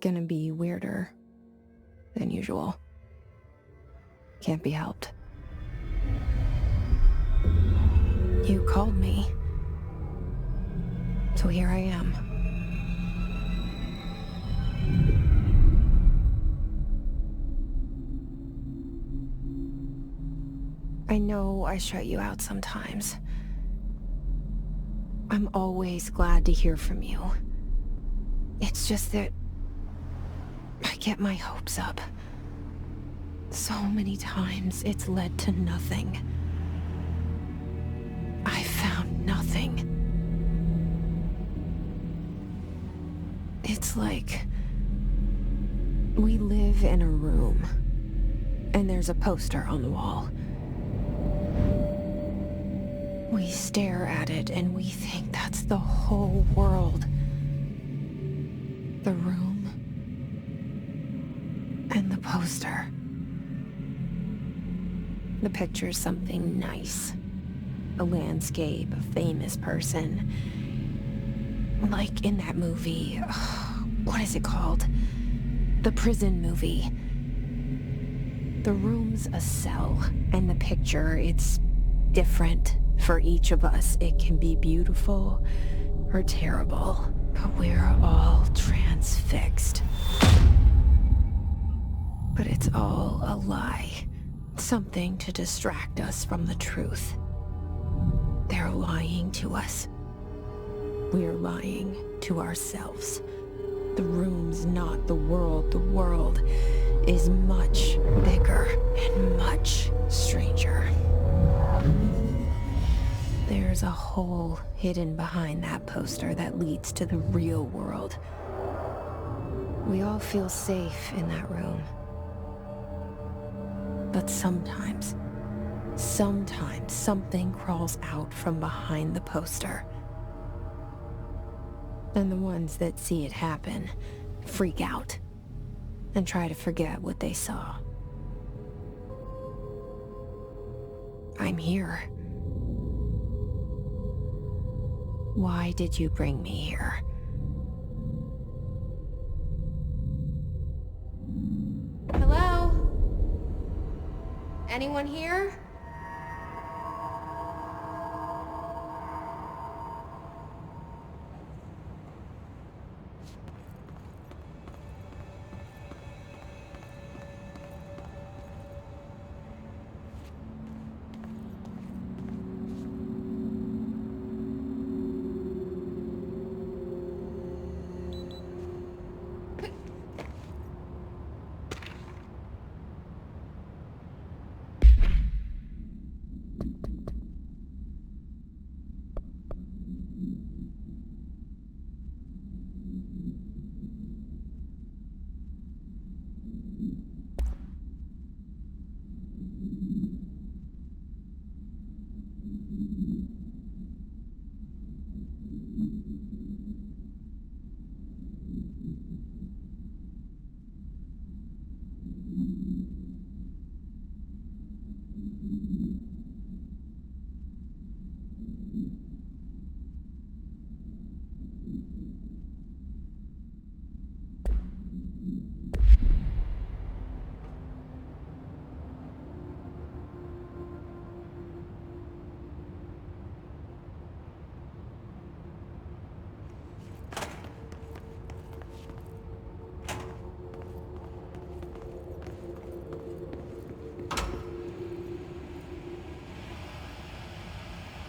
gonna be weirder than usual. Can't be helped. You called me. So here I am. I know I shut you out sometimes. I'm always glad to hear from you. It's just that I get my hopes up. So many times it's led to nothing. I found nothing. It's like we live in a room, and there's a poster on the wall. We stare at it and we think that's the whole world. The room and the poster. The picture's something nice. A landscape, a famous person. Like in that movie, what is it called? The prison movie. The room's a cell, and the picture, it's different for each of us. It can be beautiful or terrible, but we're all transfixed. But it's all a lie. Something to distract us from the truth. They're lying to us. We're lying to ourselves. The room's not the world. The world is much bigger and much stranger. There's a hole hidden behind that poster that leads to the real world. We all feel safe in that room. But sometimes something crawls out from behind the poster. And the ones that see it happen freak out and try to forget what they saw. I'm here. Why did you bring me here? Hello? Anyone here?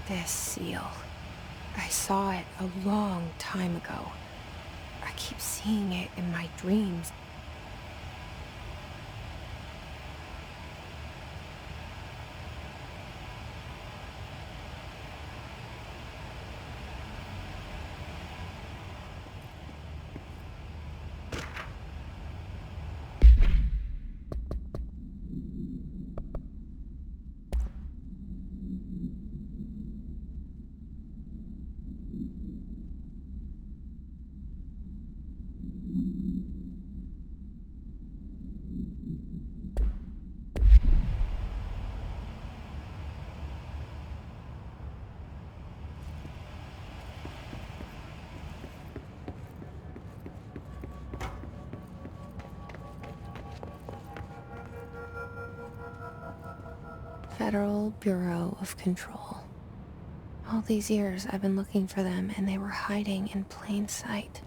This seal. I saw it a long time ago. I keep seeing it in my dreams. Federal Bureau of Control. All these years I've been looking for them and they were hiding in plain sight.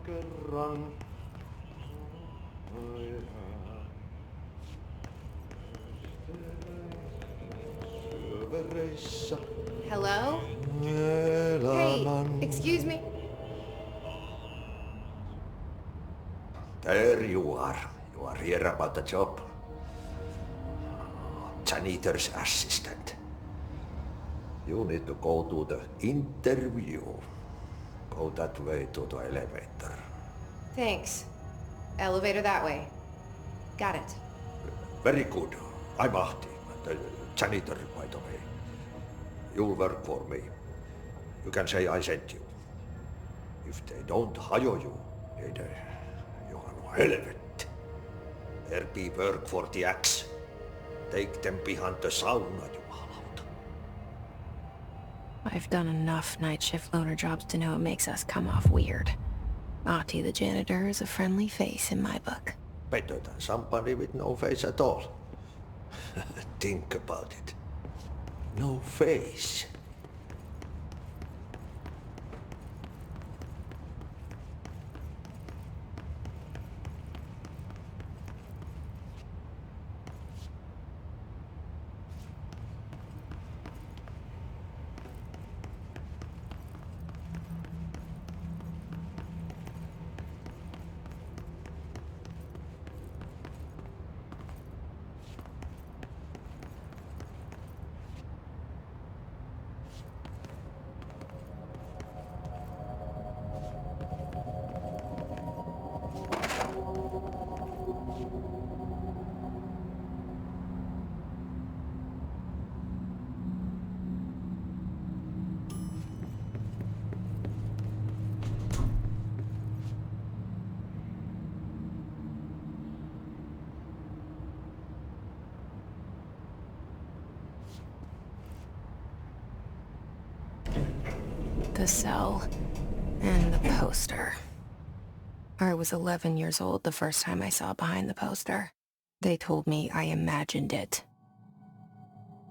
Kerran. Syövereissä Hello? Hey, elämän. excuse me? There you are. You are here about the job. Janitor's assistant. You need to go to the interview. Go that way to the elevator. Thanks. Elevator that way. Got it. Very good. I'm Ahti, the janitor, by the way. You'll work for me. You can say I sent you. If they don't hire you, niin Johan on helvetti. There be work for the axe. Take them behind the sauna, jumalauta. I've done enough night shift loner jobs to know it makes us come off weird. Ahti the janitor is a friendly face in my book. Better than somebody with no face at all. Think about it. No face. The cell. And the poster. I was 11 years old the first time I saw behind the poster. They told me I imagined it.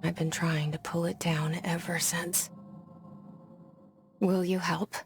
I've been trying to pull it down ever since. Will you help?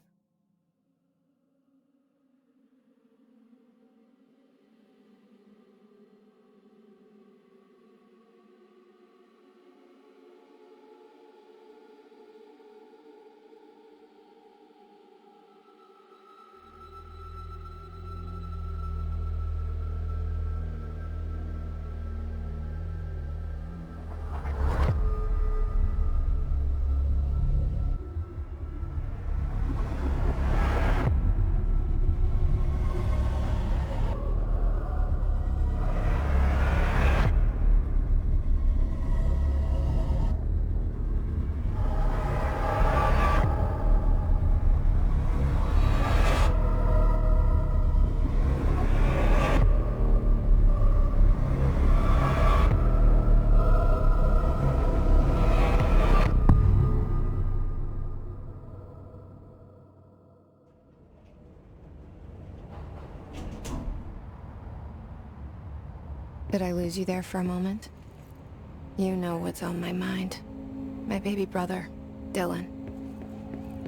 Did I lose you there for a moment? You know what's on my mind. My baby brother, Dylan.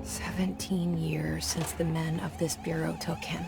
17 years since the men of this bureau took him.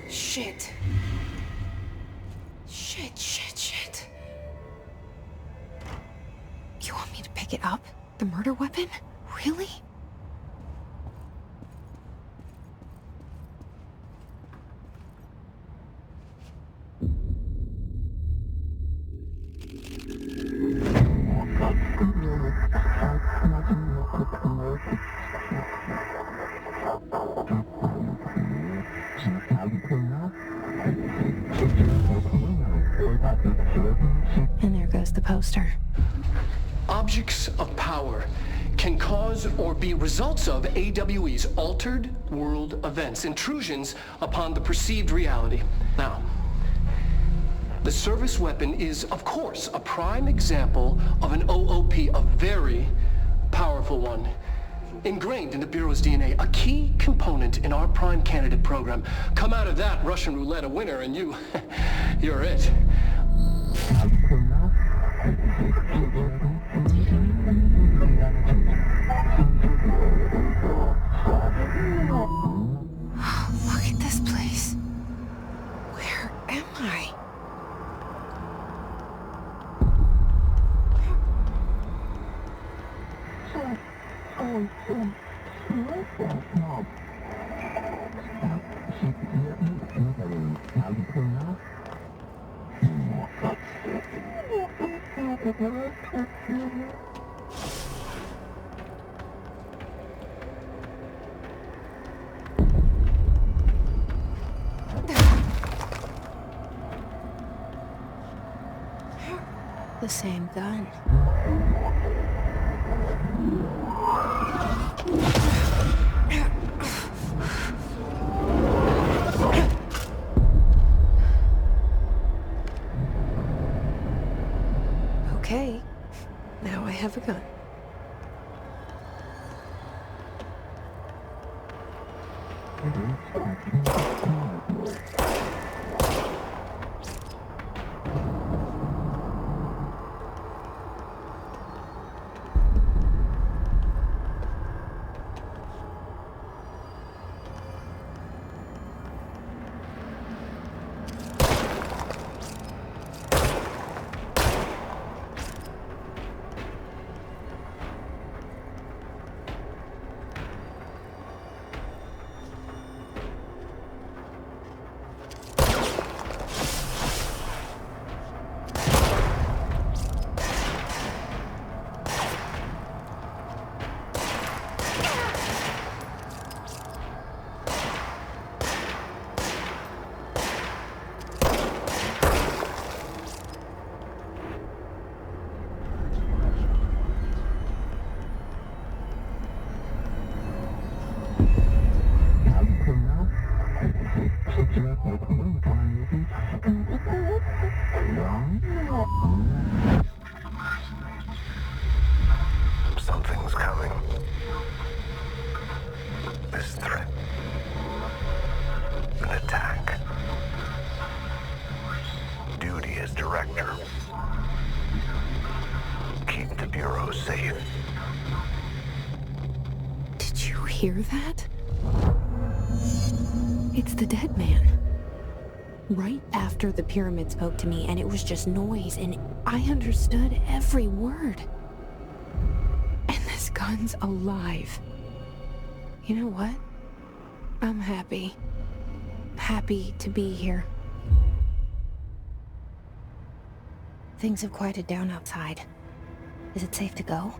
Shit. Shit. You want me to pick it up? The murder weapon? Really? And there goes the poster. Objects of power can cause or be results of AWE's altered world events, intrusions upon the perceived reality. Now, the service weapon is, of course, a prime example of an OOP, a very powerful one. Ingrained in the Bureau's DNA, a key component in our prime candidate program. Come out of that Russian roulette a winner and you're it. Look at this place. Where am I? The same gun. Okay, now I have a gun. director. Keep the Bureau safe. Did you hear that? It's the dead man. Right after the pyramid spoke to me, and it was just noise, and I understood every word. And this gun's alive. You know what? I'm happy. Happy to be here. Things have quieted down outside. Is it safe to go?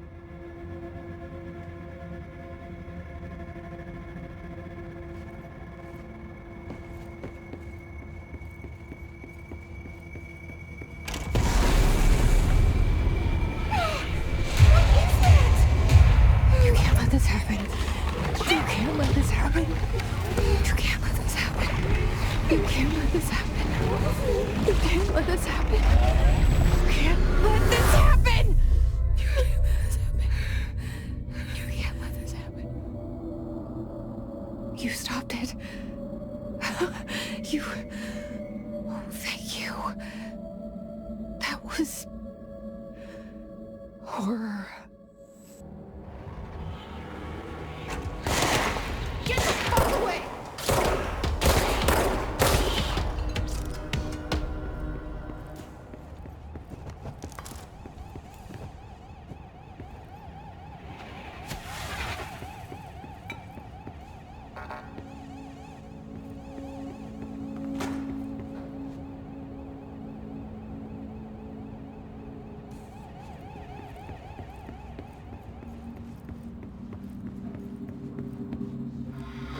This happen. You can't let this happen. You can't let this happen. You can't let this happen. You can't let this happen. You can't let this happen. You can't let this happen. You can't let this happen. You stopped it. You... Oh, thank you. That was... horror. Get the fuck away!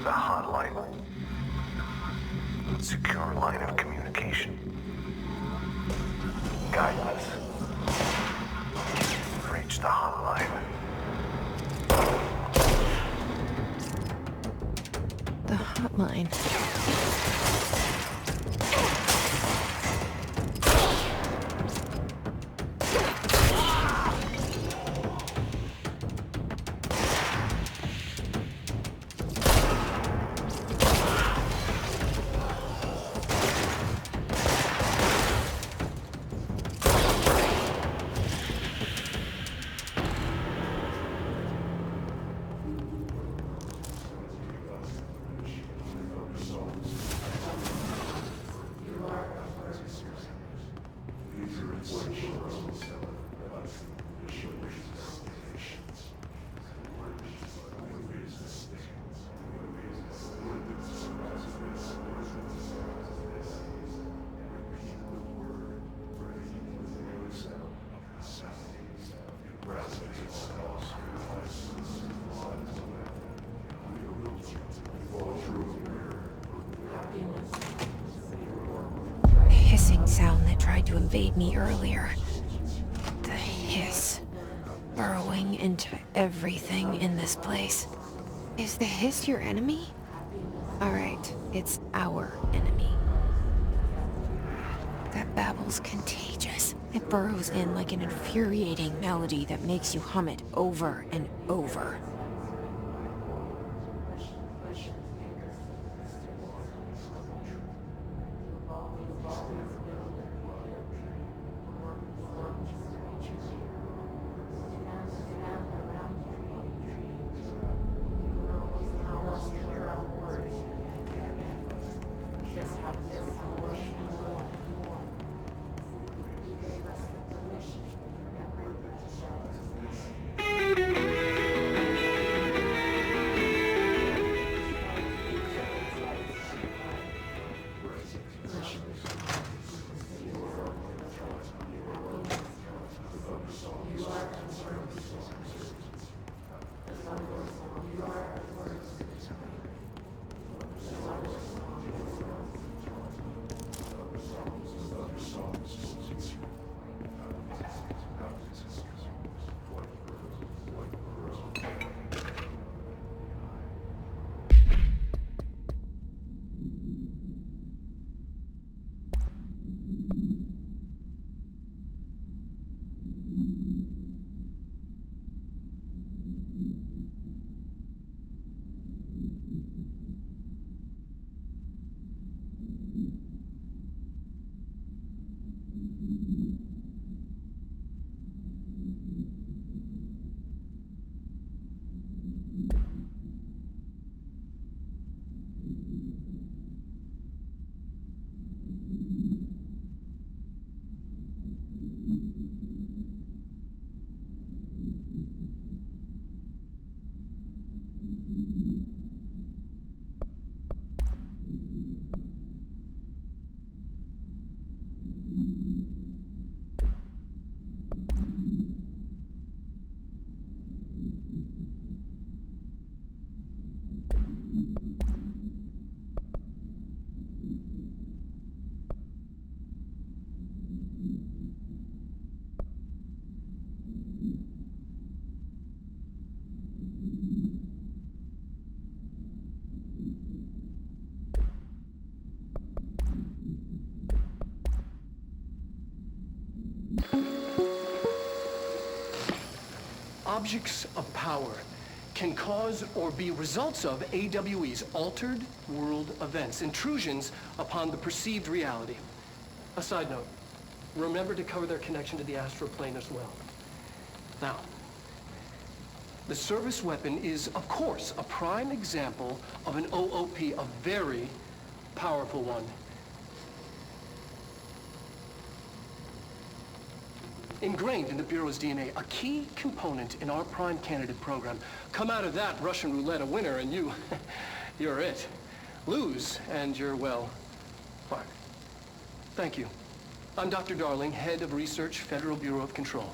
The hotline. Secure line of communication. Guidance. Reach the hotline. The hotline. Hissing sound that tried to invade me earlier. The hiss. Burrowing into everything in this place. Is the hiss your enemy? Alright, it's our enemy. That babble's contagious. It burrows in like an infuriating melody that makes you hum it over and over. Objects of power can cause or be results of AWE's altered world events, intrusions upon the perceived reality. A side note, remember to cover their connection to the astral plane as well. Now, the service weapon is, of course, a prime example of an OOP, a very powerful one. Ingrained in the Bureau's DNA, a key component in our prime candidate program. Come out of that Russian roulette a winner and you're it. Lose and you're, well, fuck. Thank you. I'm Dr. Darling, Head of Research, Federal Bureau of Control.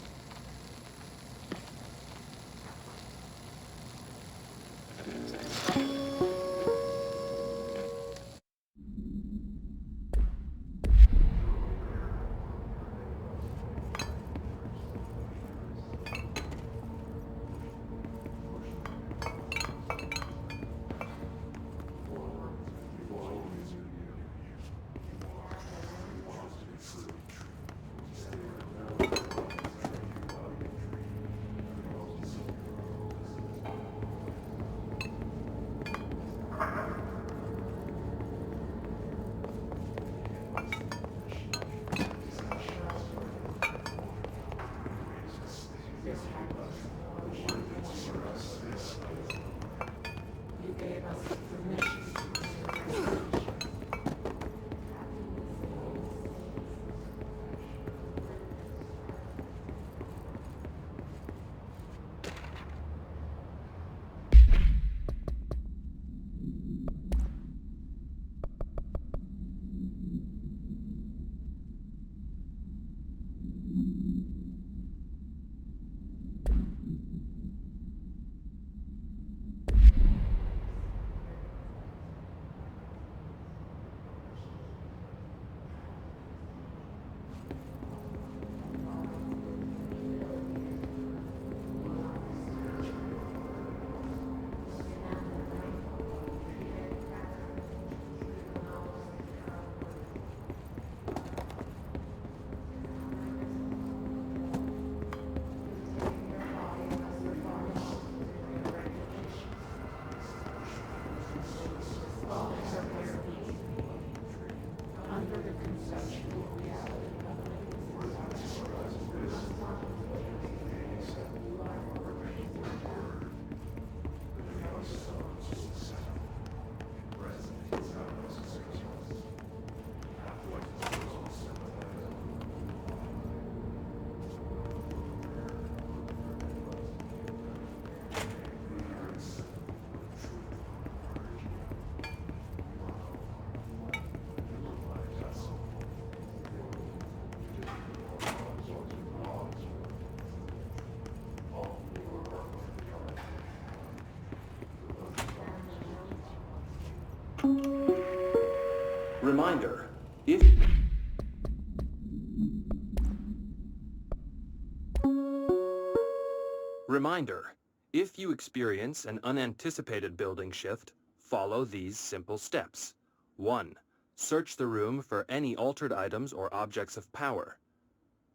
Reminder, if you experience an unanticipated building shift, follow these simple steps. 1. Search the room for any altered items or objects of power.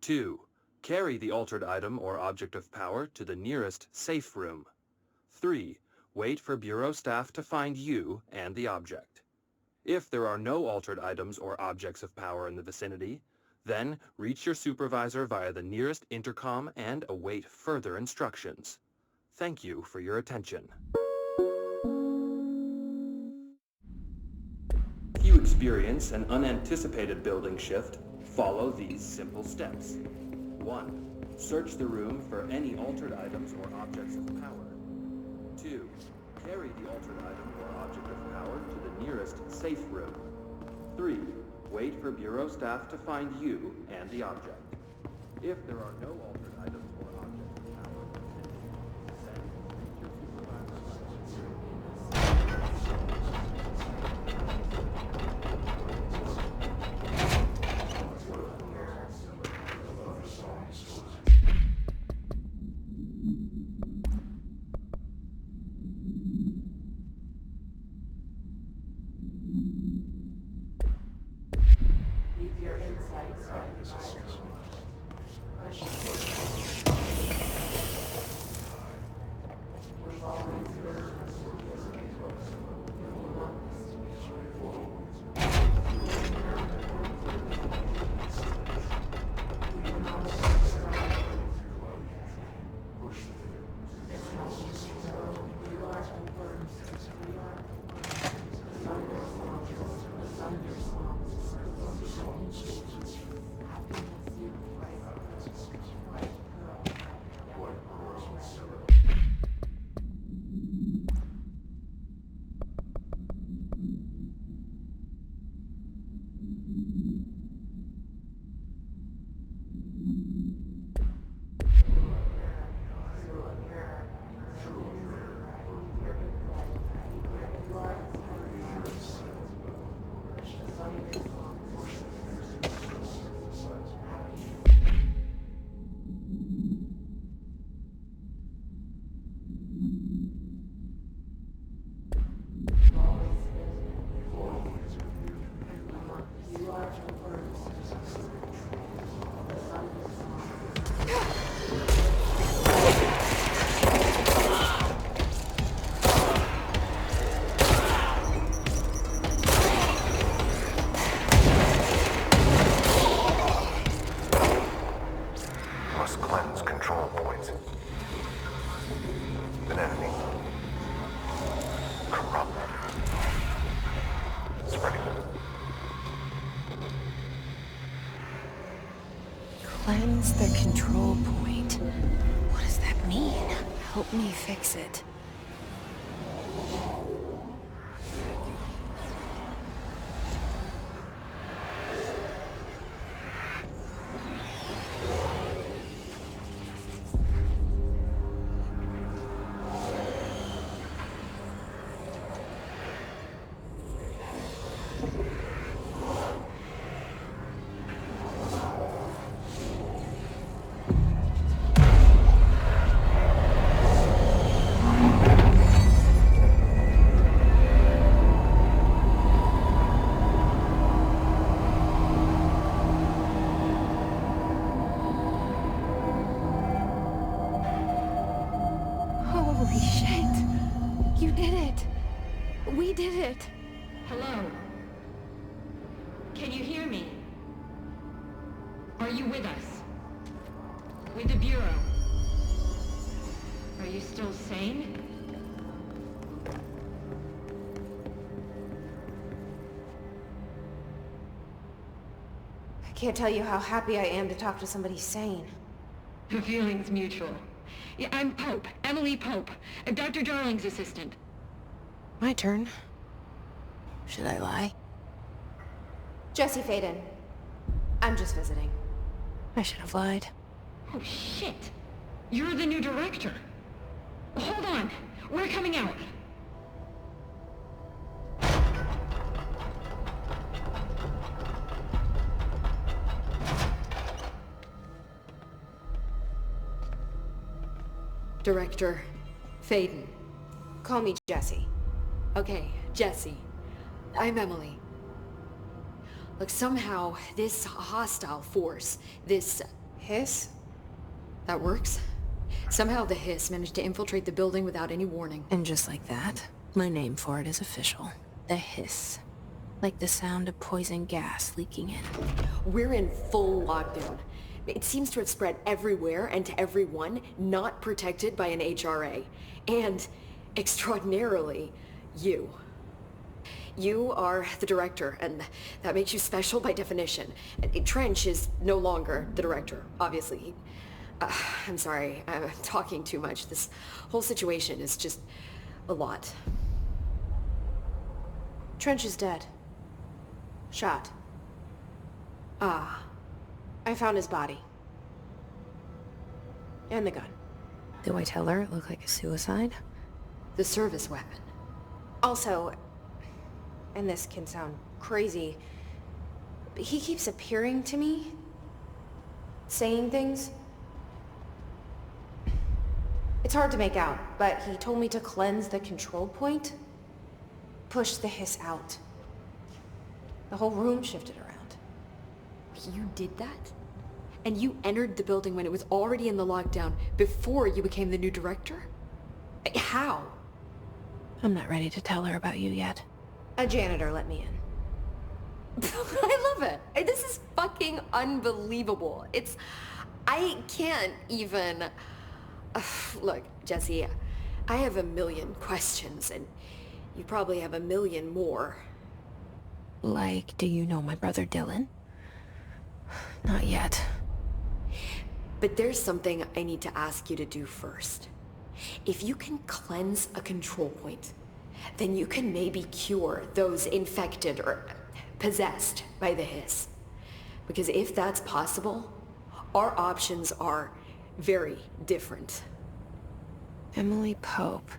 2. Carry the altered item or object of power to the nearest safe room. 3. Wait for Bureau staff to find you and the object. If there are no altered items or objects of power in the vicinity, Then, reach your supervisor via the nearest intercom and await further instructions. Thank you for your attention. If you experience an unanticipated building shift, follow these simple steps. 1. Search the room for any altered items or objects of power. 2. Carry the altered item or object of power to the nearest safe room. 3. Wait for Bureau staff to find you and the object. If there are no altered items or objects of power, then reach your supervisor. Must cleanse control points. An enemy. Corrupt. Spreading. Cleanse the control point. What does that mean? Help me fix it. Holy shit! You did it! We did it! Hello? Can you hear me? Are you with us? With the Bureau? Are you still sane? I can't tell you how happy I am to talk to somebody sane. The feeling's mutual. Yeah, I'm Pope, Emily Pope, Dr. Darling's assistant. My turn. Should I lie? Jesse Faden. I'm just visiting. I should have lied. Oh, shit. You're the new director. Hold on. We're coming out. Director Faden. Call me Jesse. Okay, Jesse. I'm Emily. Look, somehow this hostile force, this... Hiss? that works? Somehow the Hiss managed to infiltrate the building without any warning. And just like that, my name for it is official. The Hiss. Like the sound of poison gas leaking in. We're in full lockdown. It seems to have spread everywhere and to everyone not protected by an HRA. And, extraordinarily, you. You are the director, and that makes you special by definition. Trench is no longer the director, obviously. I'm sorry, I'm talking too much. This whole situation is just a lot. Trench is dead. Shot. Ah. I found his body. And the gun. Do I tell her it looked like a suicide? The service weapon. Also, and this can sound crazy, but he keeps appearing to me, saying things. It's hard to make out, but he told me to cleanse the control point, push the hiss out. The whole room shifted around. You did that? And you entered the building when it was already in the lockdown before you became the new director? How? I'm not ready to tell her about you yet. A janitor let me in. I love it. This is fucking unbelievable. I can't even... Look, Jesse, I have a million questions, and you probably have a million more. Like, do you know my brother Dylan? Not yet. But there's something I need to ask you to do first. If you can cleanse a control point, then you can maybe cure those infected or possessed by the hiss. Because if that's possible, our options are very different. Emily Pope.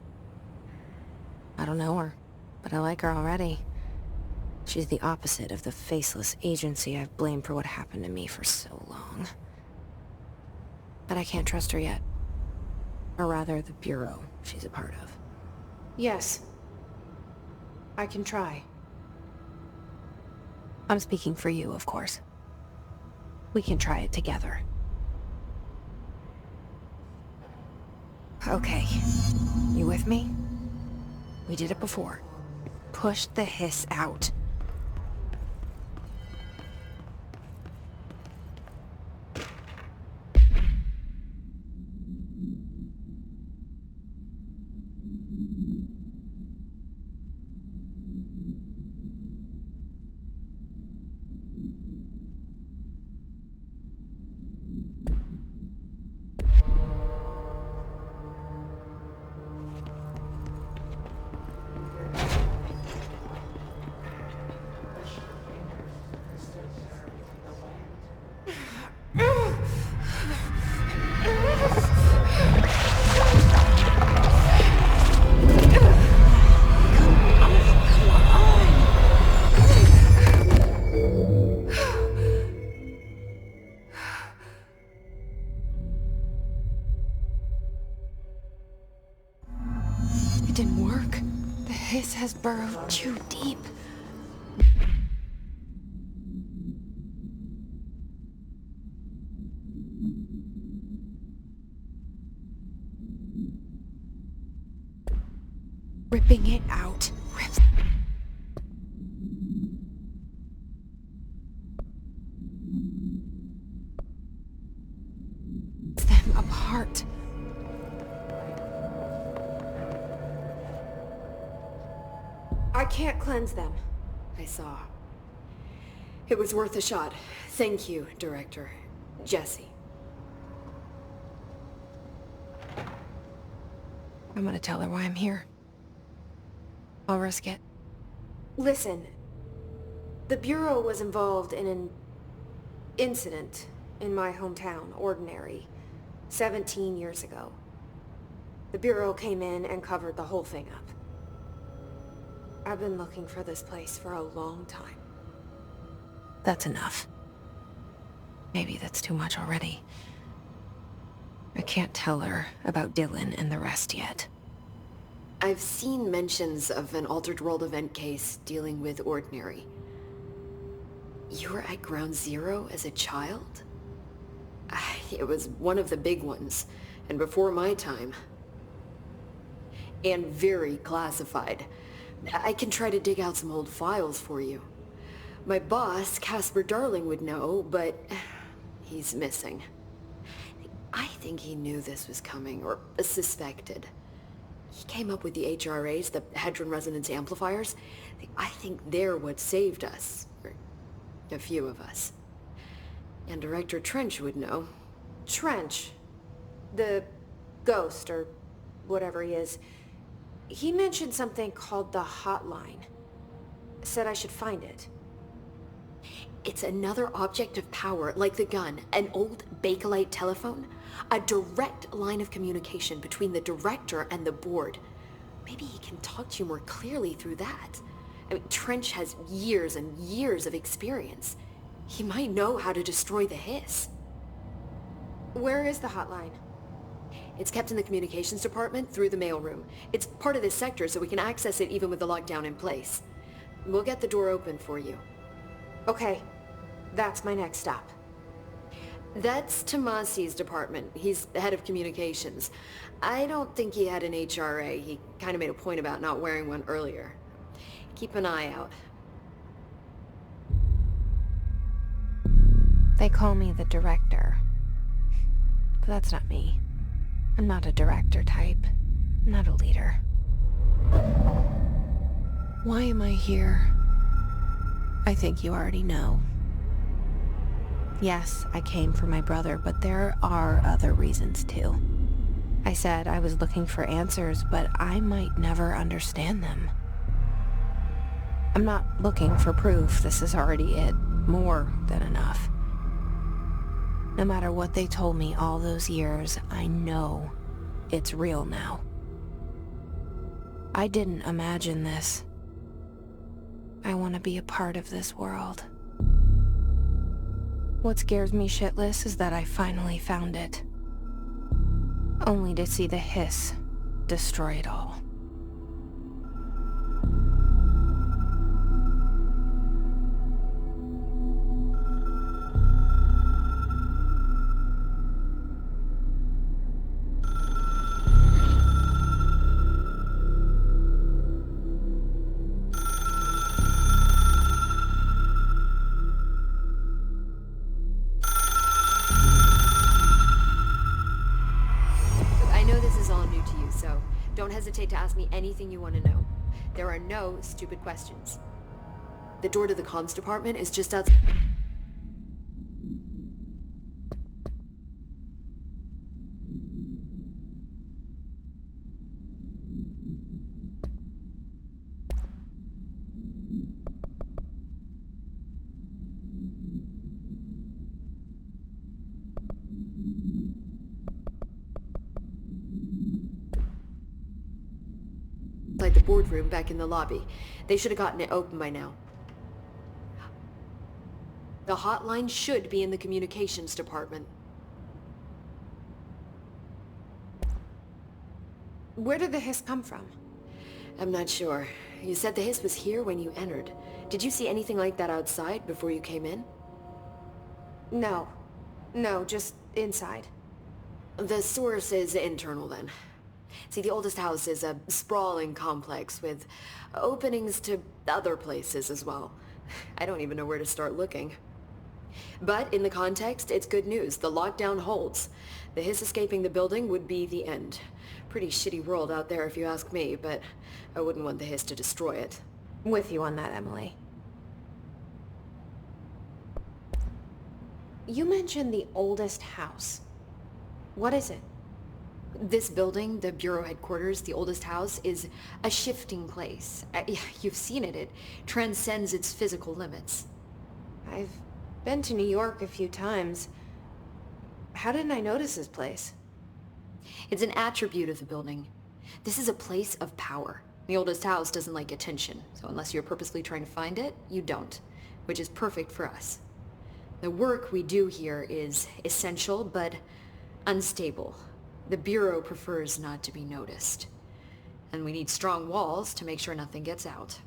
I don't know her, but I like her already. She's the opposite of the faceless agency I've blamed for what happened to me for so long. But I can't trust her yet. Or rather, the Bureau she's a part of. Yes. I can try. I'm speaking for you, of course. We can try it together. Okay. You with me? We did it before. Push the hiss out. It didn't work. The hiss has burrowed too deep. Ripping it out. Rips them apart. I can't cleanse them. I saw. It was worth a shot. Thank you, Director. Jesse. I'm gonna tell her why I'm here. I'll risk it. Listen, the Bureau was involved in an incident in my hometown, Ordinary, 17 years ago. The Bureau came in and covered the whole thing up. I've been looking for this place for a long time. That's enough. Maybe that's too much already. I can't tell her about Dylan and the rest yet. I've seen mentions of an Altered World event case dealing with Ordinary. You were at Ground Zero as a child? It was one of the big ones, and before my time. And very classified. I can try to dig out some old files for you. My boss, Casper Darling, would know, but he's missing. I think he knew this was coming, or suspected. He came up with the HRAs, the Hedron Resonance Amplifiers. I think they're what saved us. Or a few of us. And Director Trench would know. Trench. The ghost, or whatever he is. He mentioned something called the Hotline. Said I should find it. It's another object of power, like the gun, an old Bakelite telephone. A direct line of communication between the director and the board. Maybe he can talk to you more clearly through that. I mean, Trench has years and years of experience. He might know how to destroy the Hiss. Where is the hotline? It's kept in the communications department through the mailroom. It's part of this sector, so we can access it even with the lockdown in place. We'll get the door open for you. Okay, that's my next stop. That's Tomasi's department. He's the head of communications. I don't think he had an HRA. He kind of made a point about not wearing one earlier. Keep an eye out. They call me the director. But that's not me. I'm not a director type. I'm not a leader. Why am I here? I think you already know. Yes, I came for my brother, but there are other reasons too. I said I was looking for answers, but I might never understand them. I'm not looking for proof. This is already it. More than enough. No matter what they told me all those years, I know it's real now. I didn't imagine this. I want to be a part of this world. What scares me shitless is that I finally found it. Only to see the Hiss destroy it all. Don't hesitate to ask me anything you want to know. There are no stupid questions. The door to the comms department is just outside. The boardroom back in the lobby. They should have gotten it open by now. The hotline should be in the communications department. Where did the Hiss come from? I'm not sure. You said the Hiss was here when you entered. Did you see anything like that outside before you came in? No. No, just inside. The source is internal then. See, the oldest house is a sprawling complex with openings to other places as well. I don't even know where to start looking. But in the context, it's good news. The lockdown holds. The Hiss escaping the building would be the end. Pretty shitty world out there if you ask me, but I wouldn't want the Hiss to destroy it. With you on that, Emily. You mentioned the oldest house. What is it? This building, the Bureau headquarters, the oldest house, is a shifting place. You've seen it. It transcends its physical limits. I've been to New York a few times. How didn't I notice this place? It's an attribute of the building. This is a place of power. The oldest house doesn't like attention, so unless you're purposely trying to find it, you don't, which is perfect for us. The work we do here is essential, but unstable. The Bureau prefers not to be noticed. And we need strong walls to make sure nothing gets out.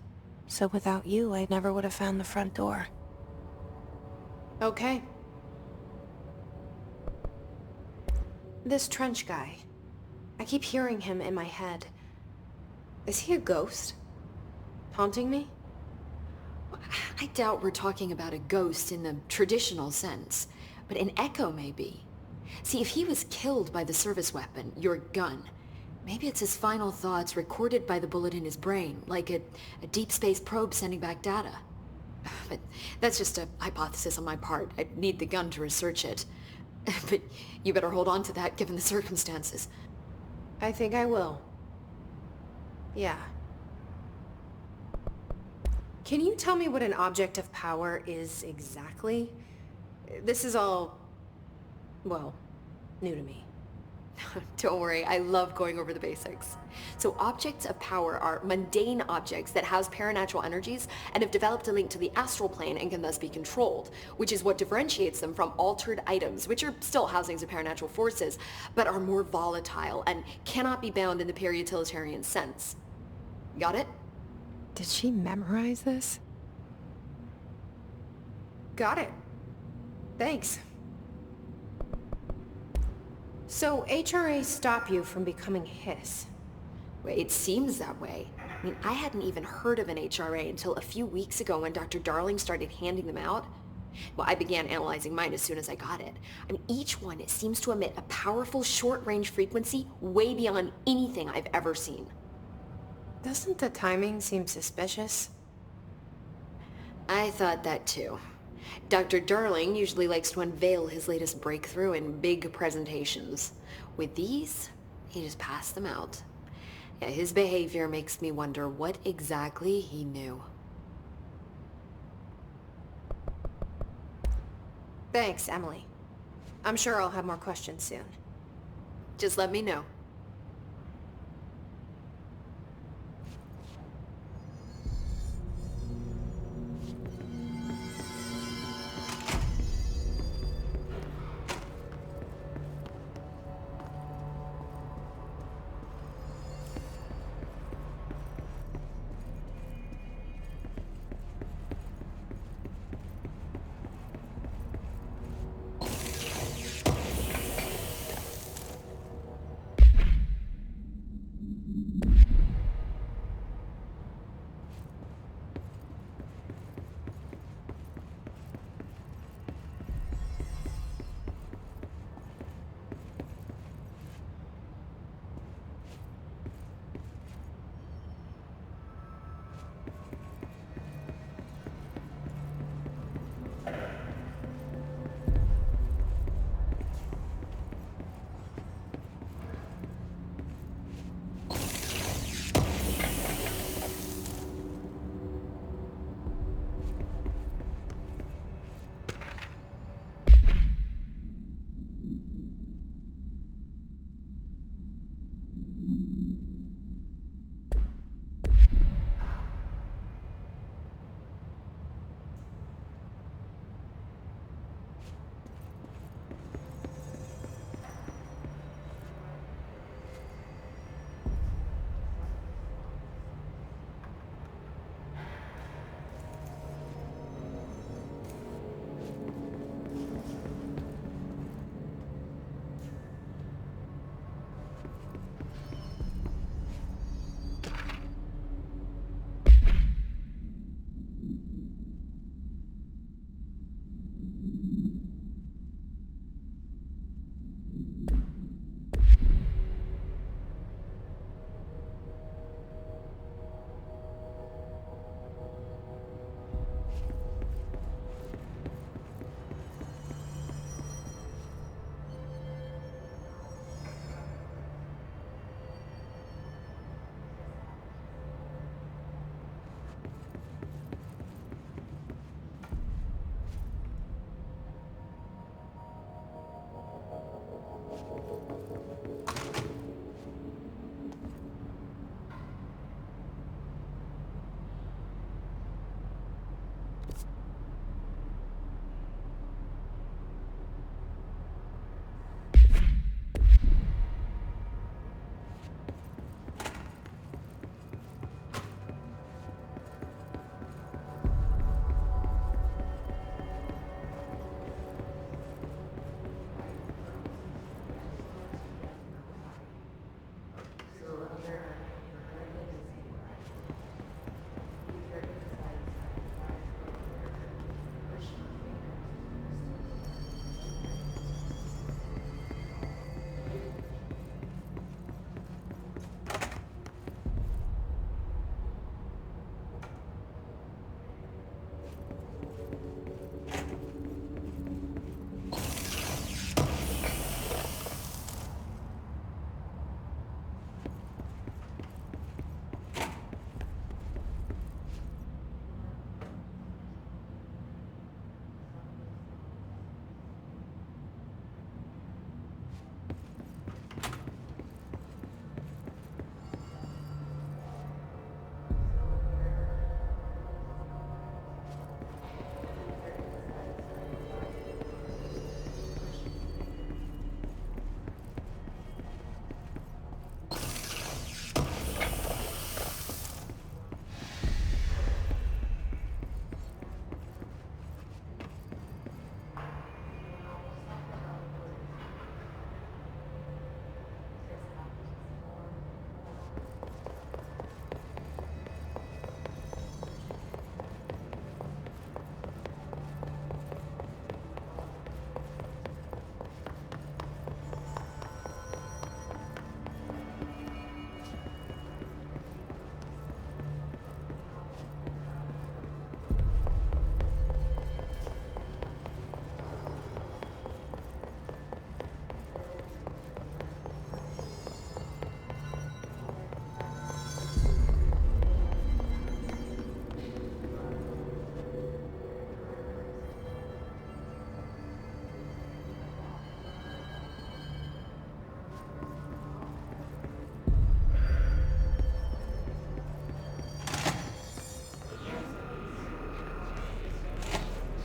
So without you, I never would have found the front door. Okay. This Trench guy. I keep hearing him in my head. Is he a ghost? Haunting me? I doubt we're talking about a ghost in the traditional sense, but an echo maybe. See, if he was killed by the service weapon, your gun, maybe it's his final thoughts recorded by the bullet in his brain, like a deep space probe sending back data. But that's just a hypothesis on my part. I'd need the gun to research it. But you better hold on to that given the circumstances. I think I will. Yeah. Can you tell me what an object of power is exactly? This is all, well, new to me. Don't worry, I love going over the basics. So objects of power are mundane objects that house paranatural energies and have developed a link to the astral plane and can thus be controlled, which is what differentiates them from altered items, which are still housings of paranatural forces, but are more volatile and cannot be bound in the pure utilitarian sense. Got it? Did she memorize this? Got it. Thanks. So HRA stop you from becoming Hiss? Well, it seems that way. I mean, I hadn't even heard of an HRA until a few weeks ago when Dr. Darling started handing them out. Well, I began analyzing mine as soon as I got it. I mean, each one seems to emit a powerful short-range frequency way beyond anything I've ever seen. Doesn't the timing seem suspicious? I thought that too. Dr. Darling usually likes to unveil his latest breakthrough in big presentations. With these, he just passed them out. Yeah, his behavior makes me wonder what exactly he knew. Thanks, Emily. I'm sure I'll have more questions soon. Just let me know.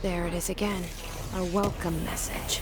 There it is again. A welcome message.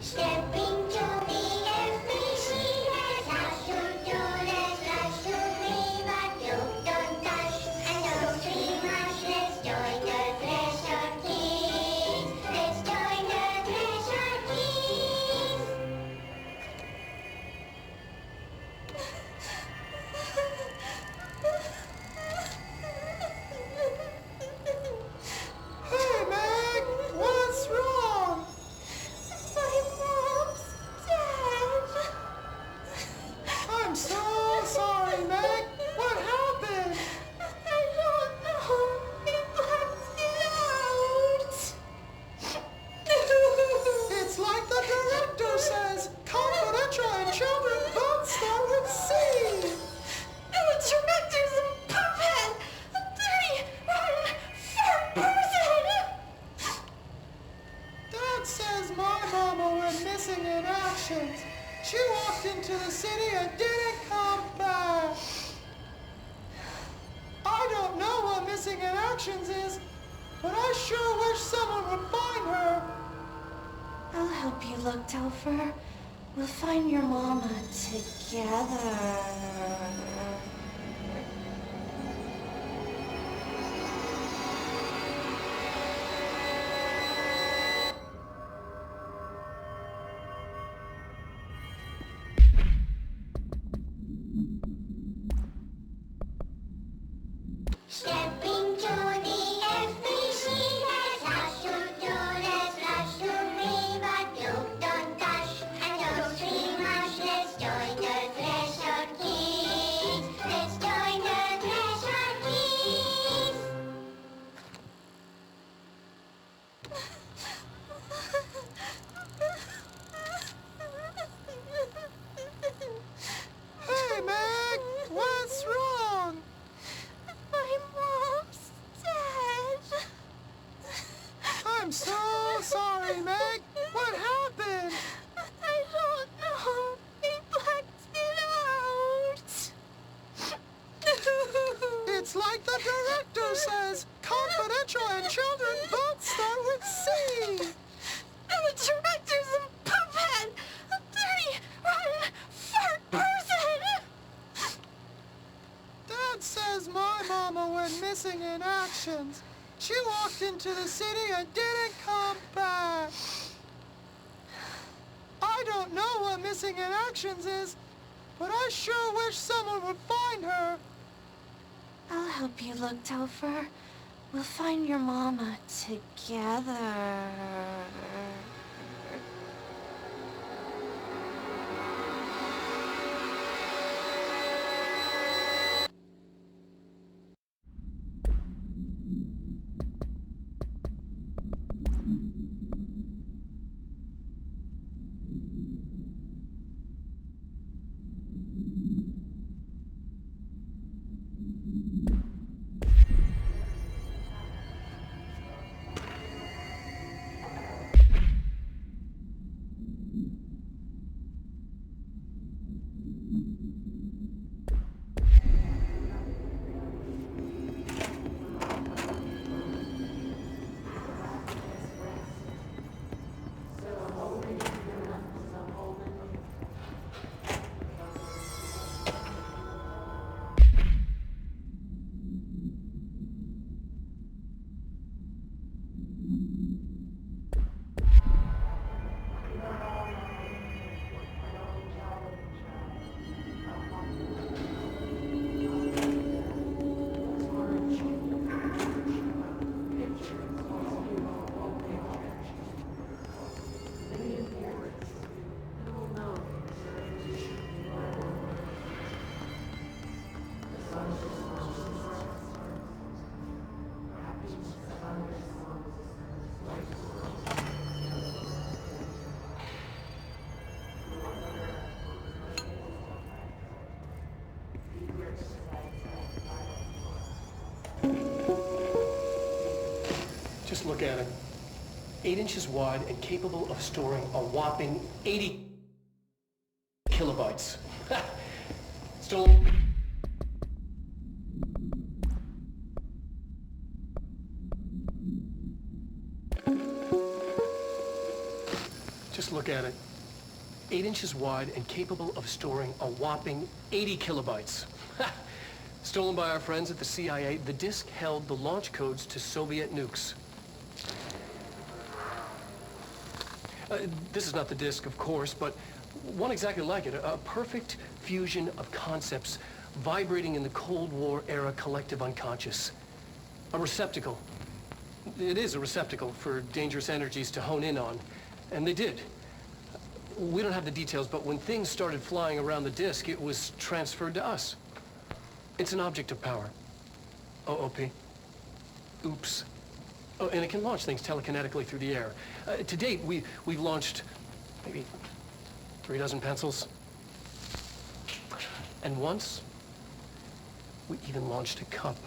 Stepping to the FBC, let's rush to do, let's rush to dream, but you don't touch, and don't dream much, let's join the Treasure Keys, let's join the Treasure Keys. Hey, Meg! What's wrong? My mom's dead. I'm so sorry, Meg! What happened? I don't know. They blacked it out. It's like the director says, confidential and children both start with C. The director's a puppet! A dirty, rotten, fat person! Dad says my mama went missing in action. She walked into the city and didn't come back. I don't know what missing in actions is, but I sure wish someone would find her. I'll help you look, Telfer. We'll find your mama together. Stepping to the FBC, let's rush to do, let's rush to dream, but you don't touch, and don't dream much, let's join the Treasure Keys, let's join the Treasure Keys. Hey, Meg! What's wrong? My mom's dead. I'm so sorry, Meg! What happened? I don't know. They blacked it out. It's like the director says, confidential and children both start with C. The director's a puppet! A dirty, rotten, fat person! Dad says my mama went missing in actions. She walked into the city and didn't come back. I don't know what missing in actions is, but I sure wish someone would find her. I'll help you look, Telfer. We'll find your mama together. Just look at it. 8 inches wide and capable of storing a whopping 80 kilobytes. Stolen. Just look at it. 8 inches wide and capable of storing a whopping 80 kilobytes. Stolen by our friends at the CIA, the disk held the launch codes to Soviet nukes. This is not the disk, of course, but one exactly like it. A perfect fusion of concepts vibrating in the Cold War era collective unconscious. A receptacle. It is a receptacle for dangerous energies to hone in on. And they did. We don't have the details, but when things started flying around the disk, it was transferred to us. It's an object of power. OOP. Oops. Oh, and it can launch things telekinetically through the air. To date, we've launched maybe 3 dozen pencils. And once, we even launched a cup.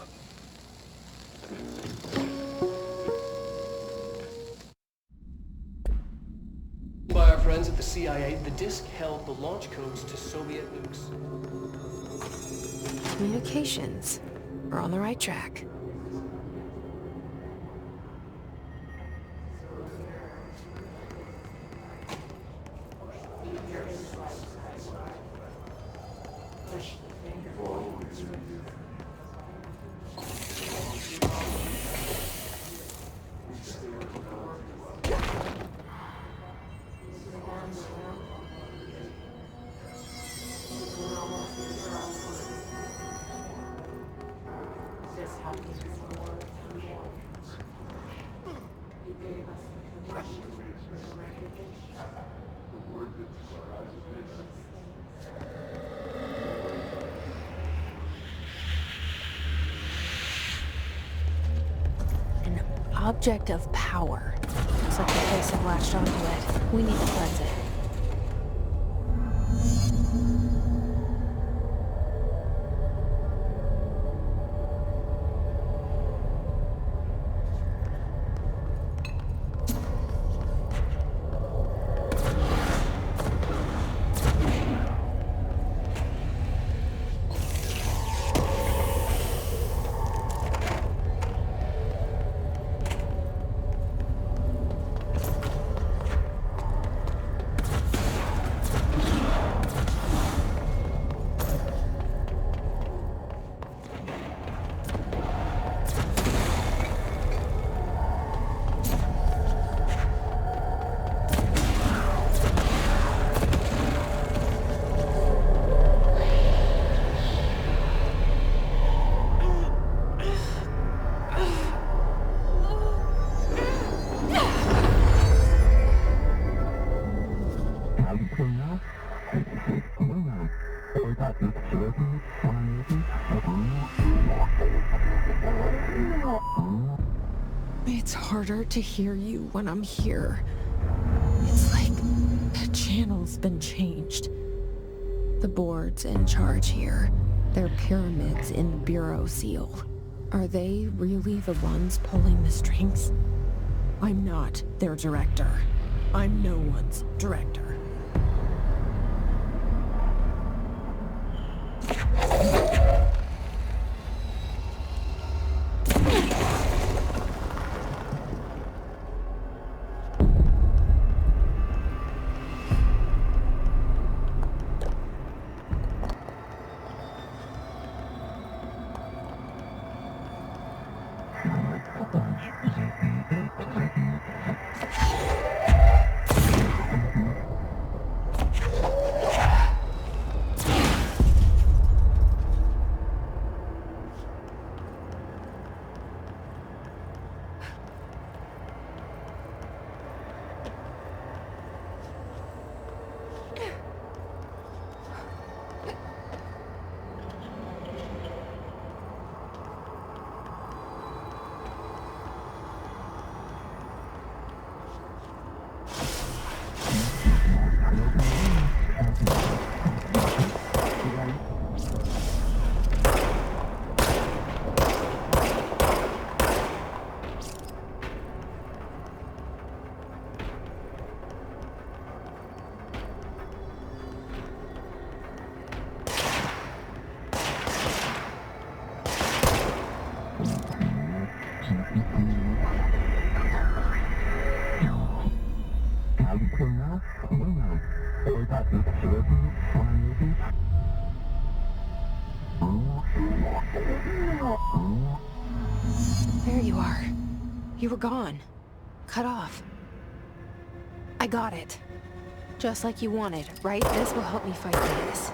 By our friends at the CIA, the disk held the launch codes to Soviet nukes. Communications. We're on the right track. Object of power. Looks like the place have latched onto it. We need to cleanse it. It's harder to hear you when I'm here. It's like the channel's been changed. The board's in charge here. They're pyramids in the Bureau seal. Are they really the ones pulling the strings? I'm not their director. I'm no one's director. There you are. You were gone. Cut off. I got it. Just like you wanted, right? This will help me fight this.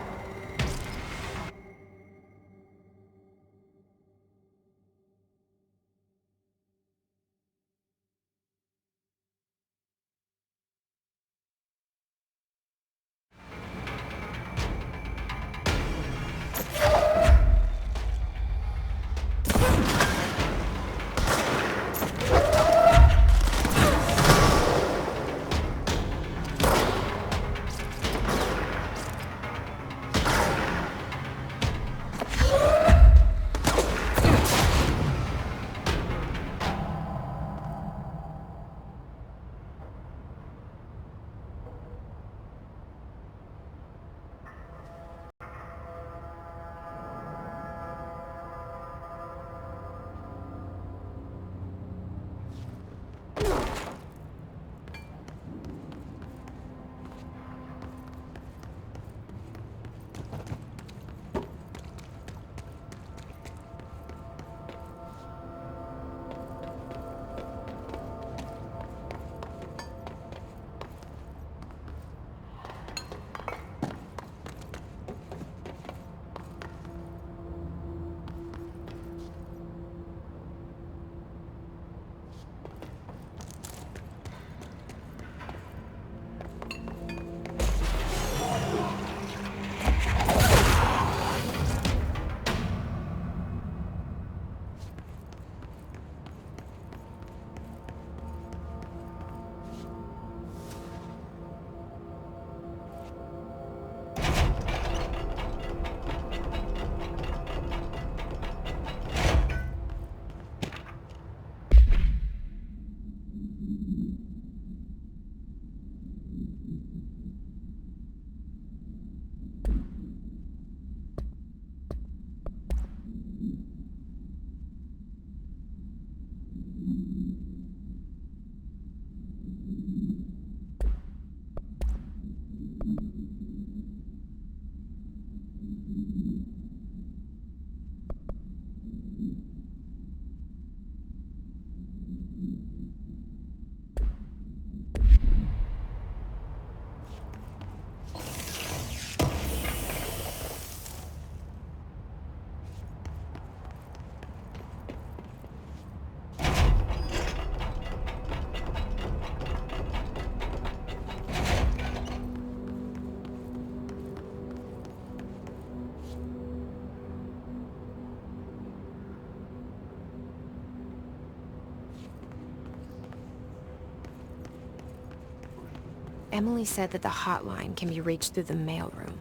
Emily said that the hotline can be reached through the mailroom.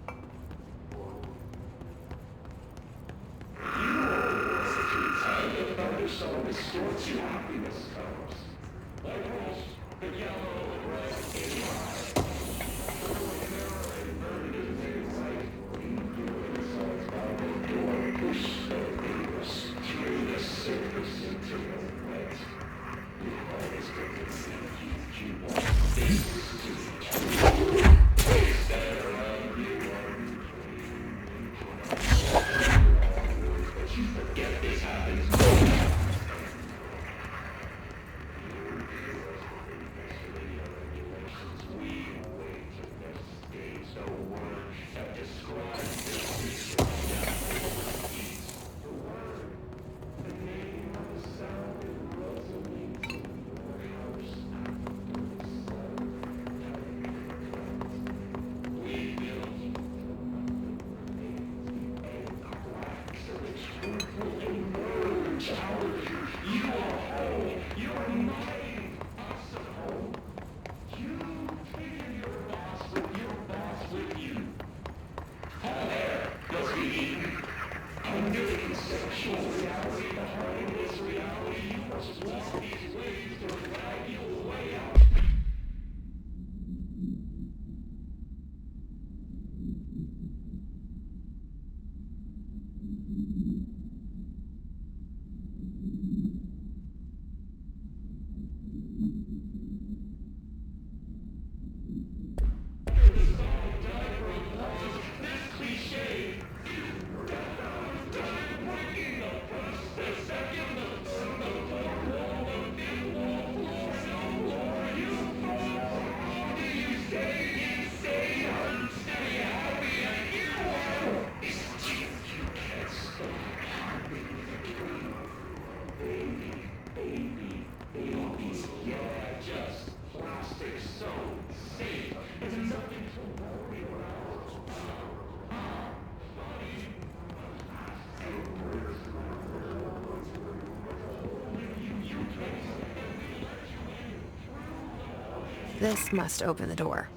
This must open the door.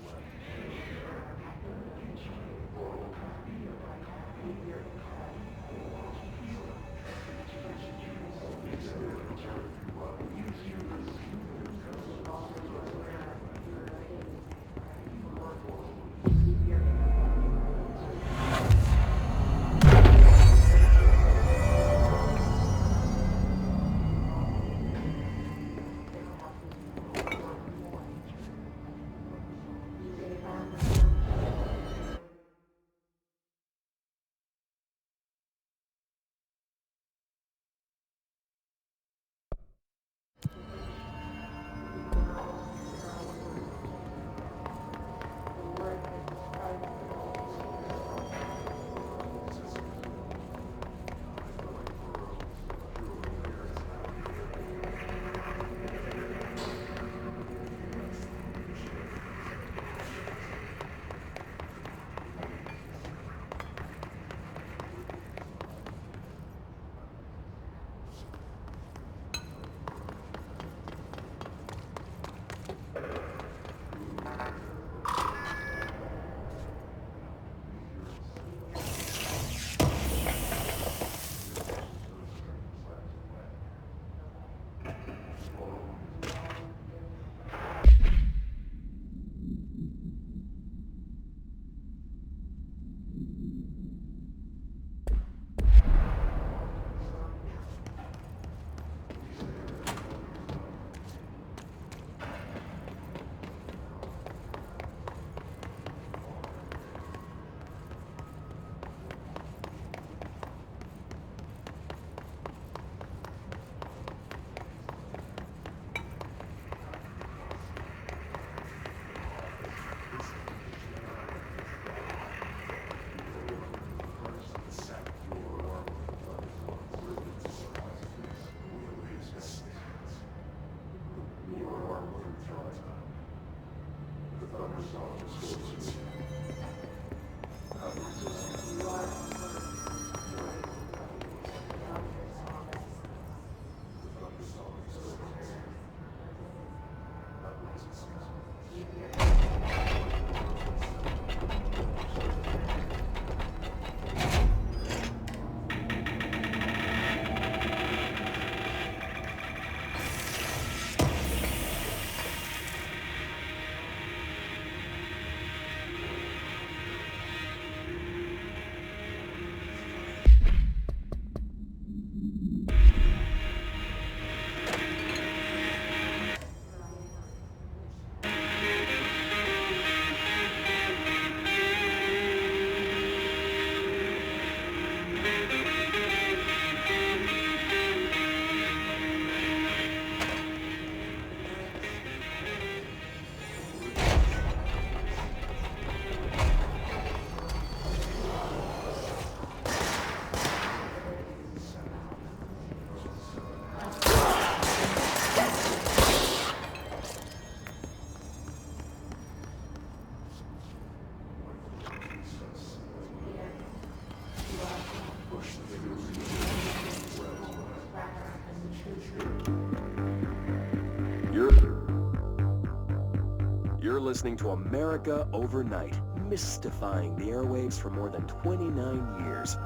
You're listening to America Overnight, mystifying the airwaves for more than 29 years.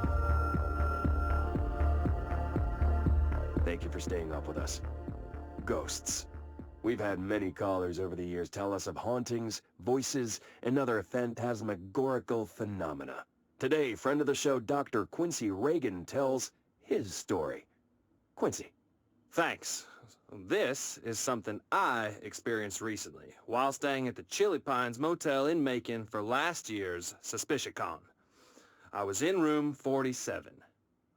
Thank you for staying up with us. Ghosts. We've had many callers over the years tell us of hauntings, voices, and other phantasmagorical phenomena. Today, friend of the show, Dr. Quincy Reagan, tells his story. Quincy. Thanks. This is something I experienced recently while staying at the Chili Pines Motel in Macon for last year's SuspiciaCon. I was in room 47.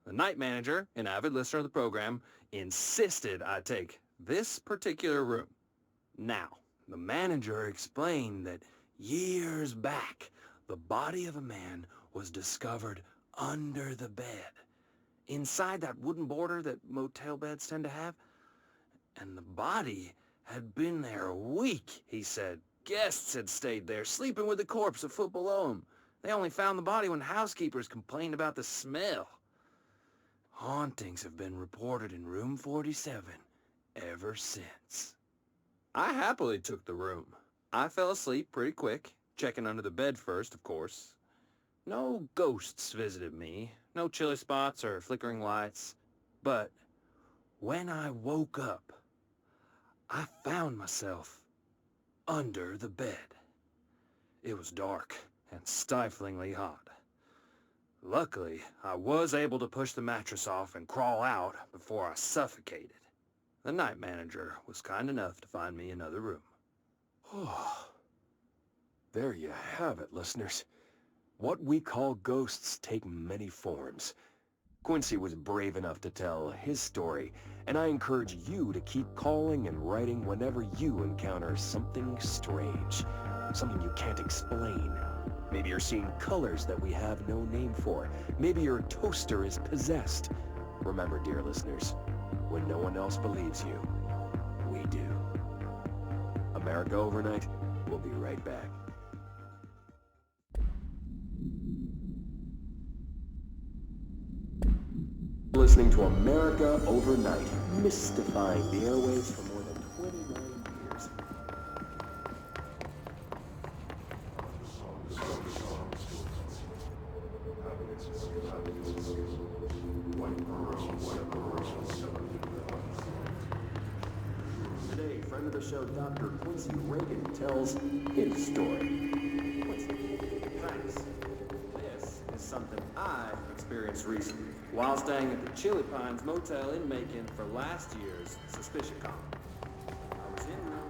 The night manager, an avid listener of the program, insisted I take this particular room. Now, the manager explained that years back, the body of a man was discovered under the bed, inside that wooden border that motel beds tend to have. And the body had been there a week, he said. Guests had stayed there, sleeping with the corpse a foot below them. They only found the body when housekeepers complained about the smell. Hauntings have been reported in room 47 ever since. I happily took the room. I fell asleep pretty quick, checking under the bed first, of course. No ghosts visited me, no chilly spots or flickering lights. But when I woke up, I found myself under the bed. It was dark and stiflingly hot. Luckily, I was able to push the mattress off and crawl out before I suffocated. The night manager was kind enough to find me another room. Oh, there you have it, listeners. What we call ghosts take many forms. Quincy was brave enough to tell his story, and I encourage you to keep calling and writing whenever you encounter something strange, something you can't explain. Maybe you're seeing colors that we have no name for. Maybe your toaster is possessed. Remember, dear listeners, when no one else believes you, we do. America Overnight, we'll be right back. Listening to America Overnight, mystifying the airwaves for more than 29 years. Today, friend of the show, Dr. Quincy Reagan tells his story. Quincy. Thanks. This is something I experienced recently while staying at the Chili Pines Motel in Macon for last year's SuspiciaCon. I was in room...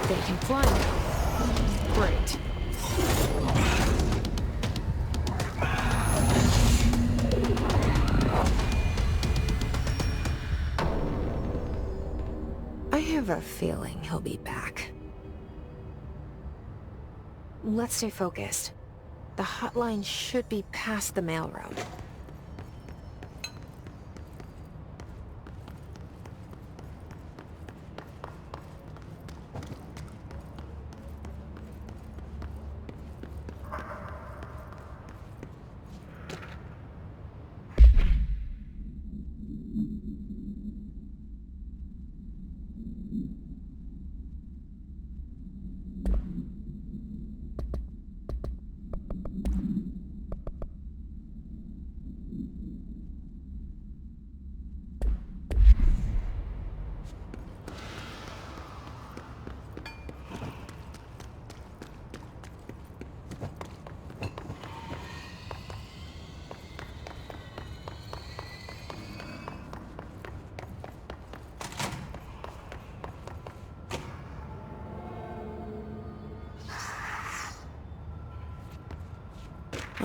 They can fly now. Great. I have a feeling he'll be back. Let's stay focused. The hotline should be past the mailroom.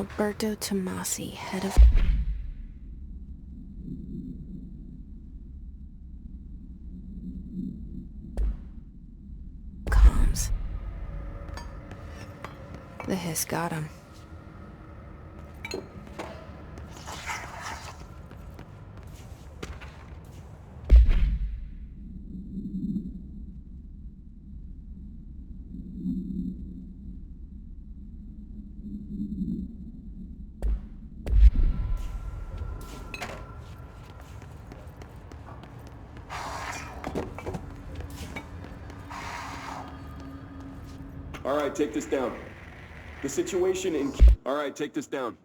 Alberto Tomasi, head of... comms. The hiss got him. Alright, take this down. The situation in... Alright, take this down.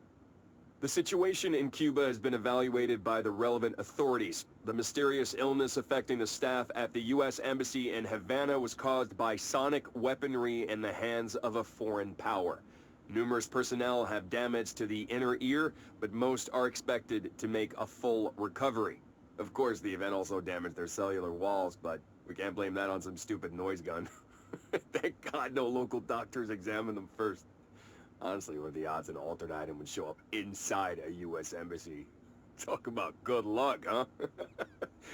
The situation in Cuba has been evaluated by the relevant authorities. The mysterious illness affecting the staff at the U.S. Embassy in Havana was caused by sonic weaponry in the hands of a foreign power. Numerous personnel have damage to the inner ear, but most are expected to make a full recovery. Of course, the event also damaged their cellular walls, but we can't blame that on some stupid noise gun. Thank God no local doctors examined them first. Honestly, what are the odds an altered item would show up inside a U.S. embassy? Talk about good luck, huh?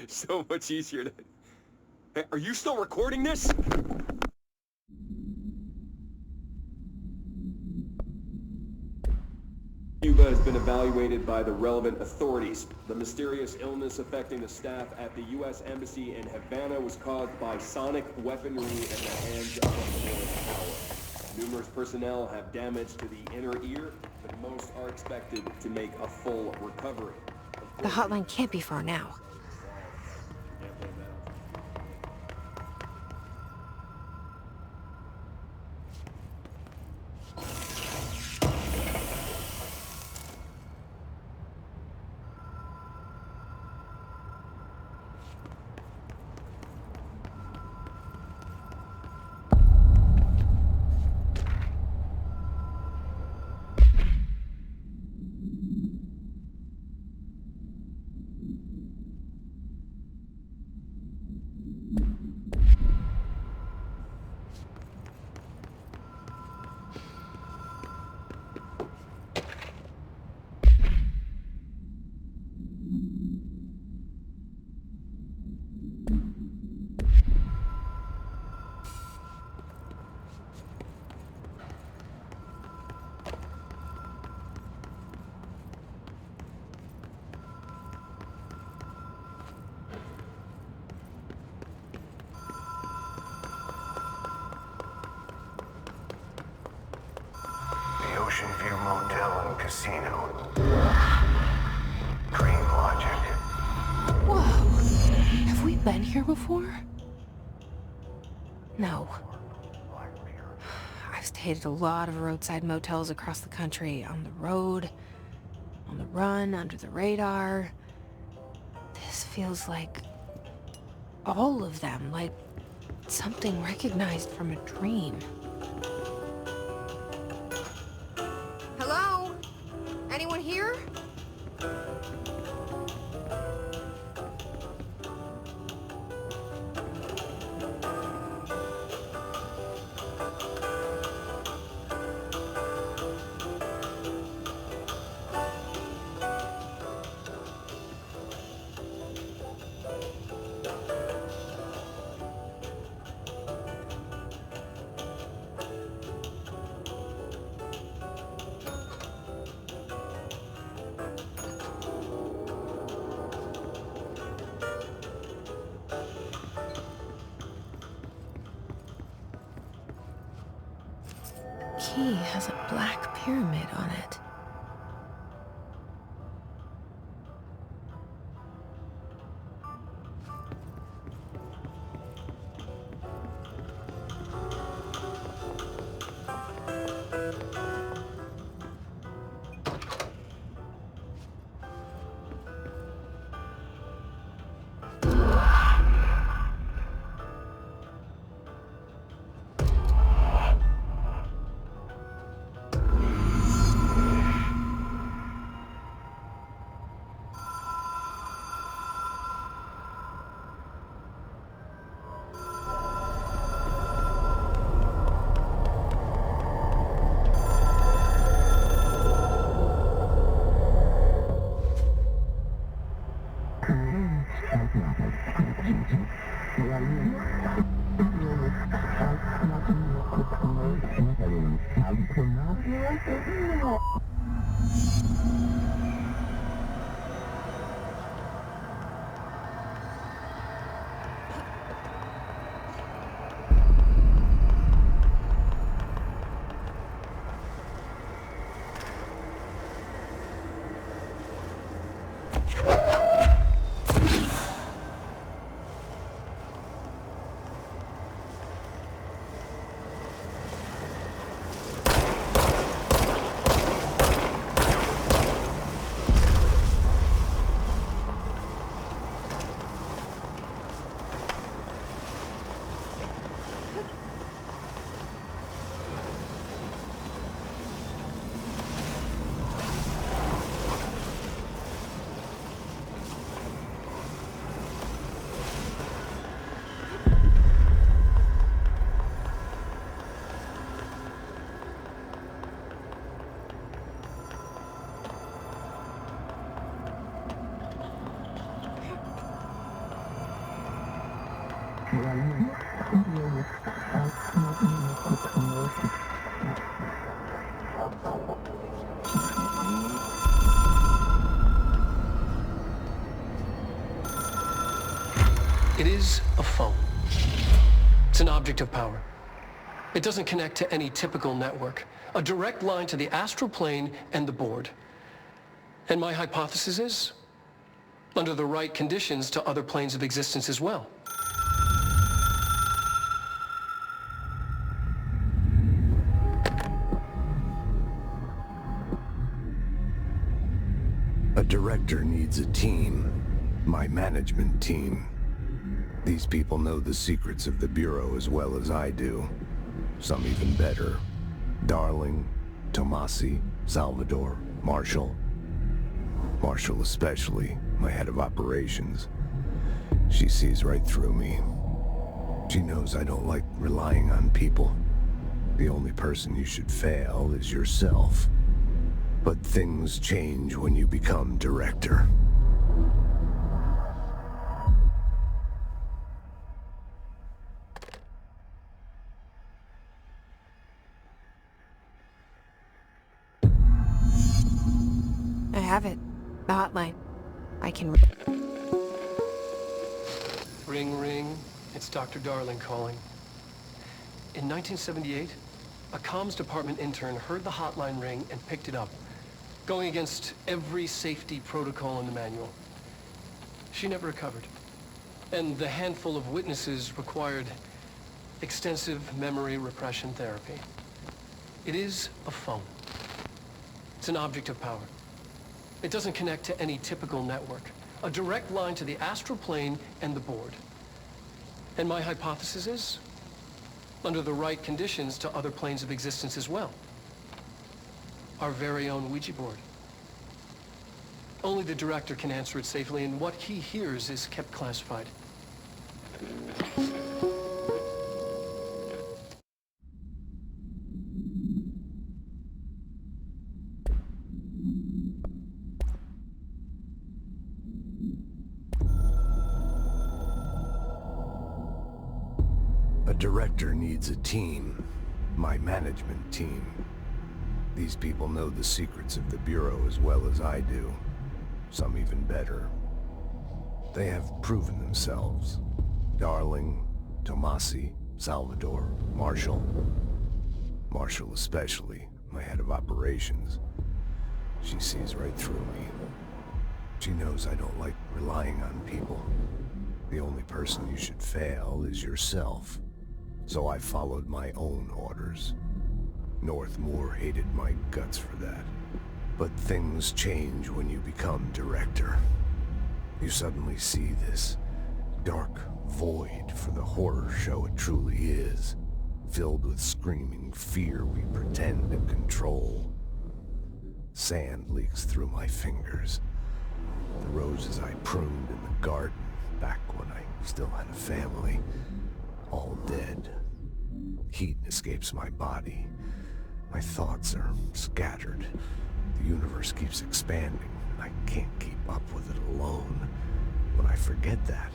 So much easier to... Hey, are you still recording this? Cuba has been evaluated by the relevant authorities. The mysterious illness affecting the staff at the U.S. Embassy in Havana was caused by sonic weaponry in the hands of a foreign power. Numerous personnel have damage to the inner ear, but most are expected to make a full recovery. The hotline can't be far now. Ocean View Motel and Casino. Dream Logic. Whoa! Have we been here before? No. I've stayed at a lot of roadside motels across the country, on the road, on the run, under the radar. This feels like all of them, like something recognized from a dream. Hello? Anyone here? Key has a black pyramid on it. It is a phone. It's an object of power. It doesn't connect to any typical network. A direct line to the astral plane and the board. And my hypothesis is, under the right conditions, to other planes of existence as well. A director needs a team. My management team. These people know the secrets of the Bureau as well as I do. Some even better. Darling, Tomasi, Salvador, Marshall. Marshall especially, my head of operations. She sees right through me. She knows I don't like relying on people. The only person you should fail is yourself. But things change when you become director. I have it. The hotline. I can... Ring, ring. It's Dr. Darling calling. In 1978, a comms department intern heard the hotline ring and picked it up, going against every safety protocol in the manual. She never recovered. And the handful of witnesses required extensive memory repression therapy. It is a phone. It's an object of power. It doesn't connect to any typical network. A direct line to the astral plane and the board. And my hypothesis is, under the right conditions, to other planes of existence as well. Our very own Ouija board. Only the director can answer it safely, and what he hears is kept classified. A director needs a team. My management team. These people know the secrets of the Bureau as well as I do. Some even better. They have proven themselves. Darling, Tomasi, Salvador, Marshall. Marshall especially, my head of operations. She sees right through me. She knows I don't like relying on people. The only person you should fail is yourself. So I followed my own orders. Northmoor hated my guts for that. But things change when you become director. You suddenly see this dark void for the horror show it truly is, filled with screaming fear we pretend to control. Sand leaks through my fingers. The roses I pruned in the garden back when I still had a family, all dead. Heat escapes my body. My thoughts are scattered. The universe keeps expanding, and I can't keep up with it alone. When I forget that,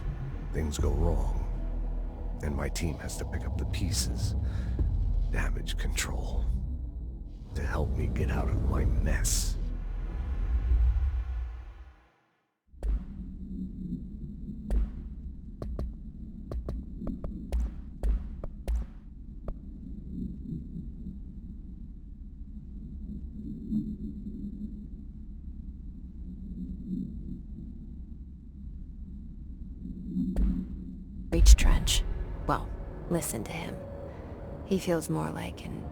things go wrong. And my team has to pick up the pieces. Damage control. To help me get out of my mess. Breach trench. Well, listen to him. He feels more like an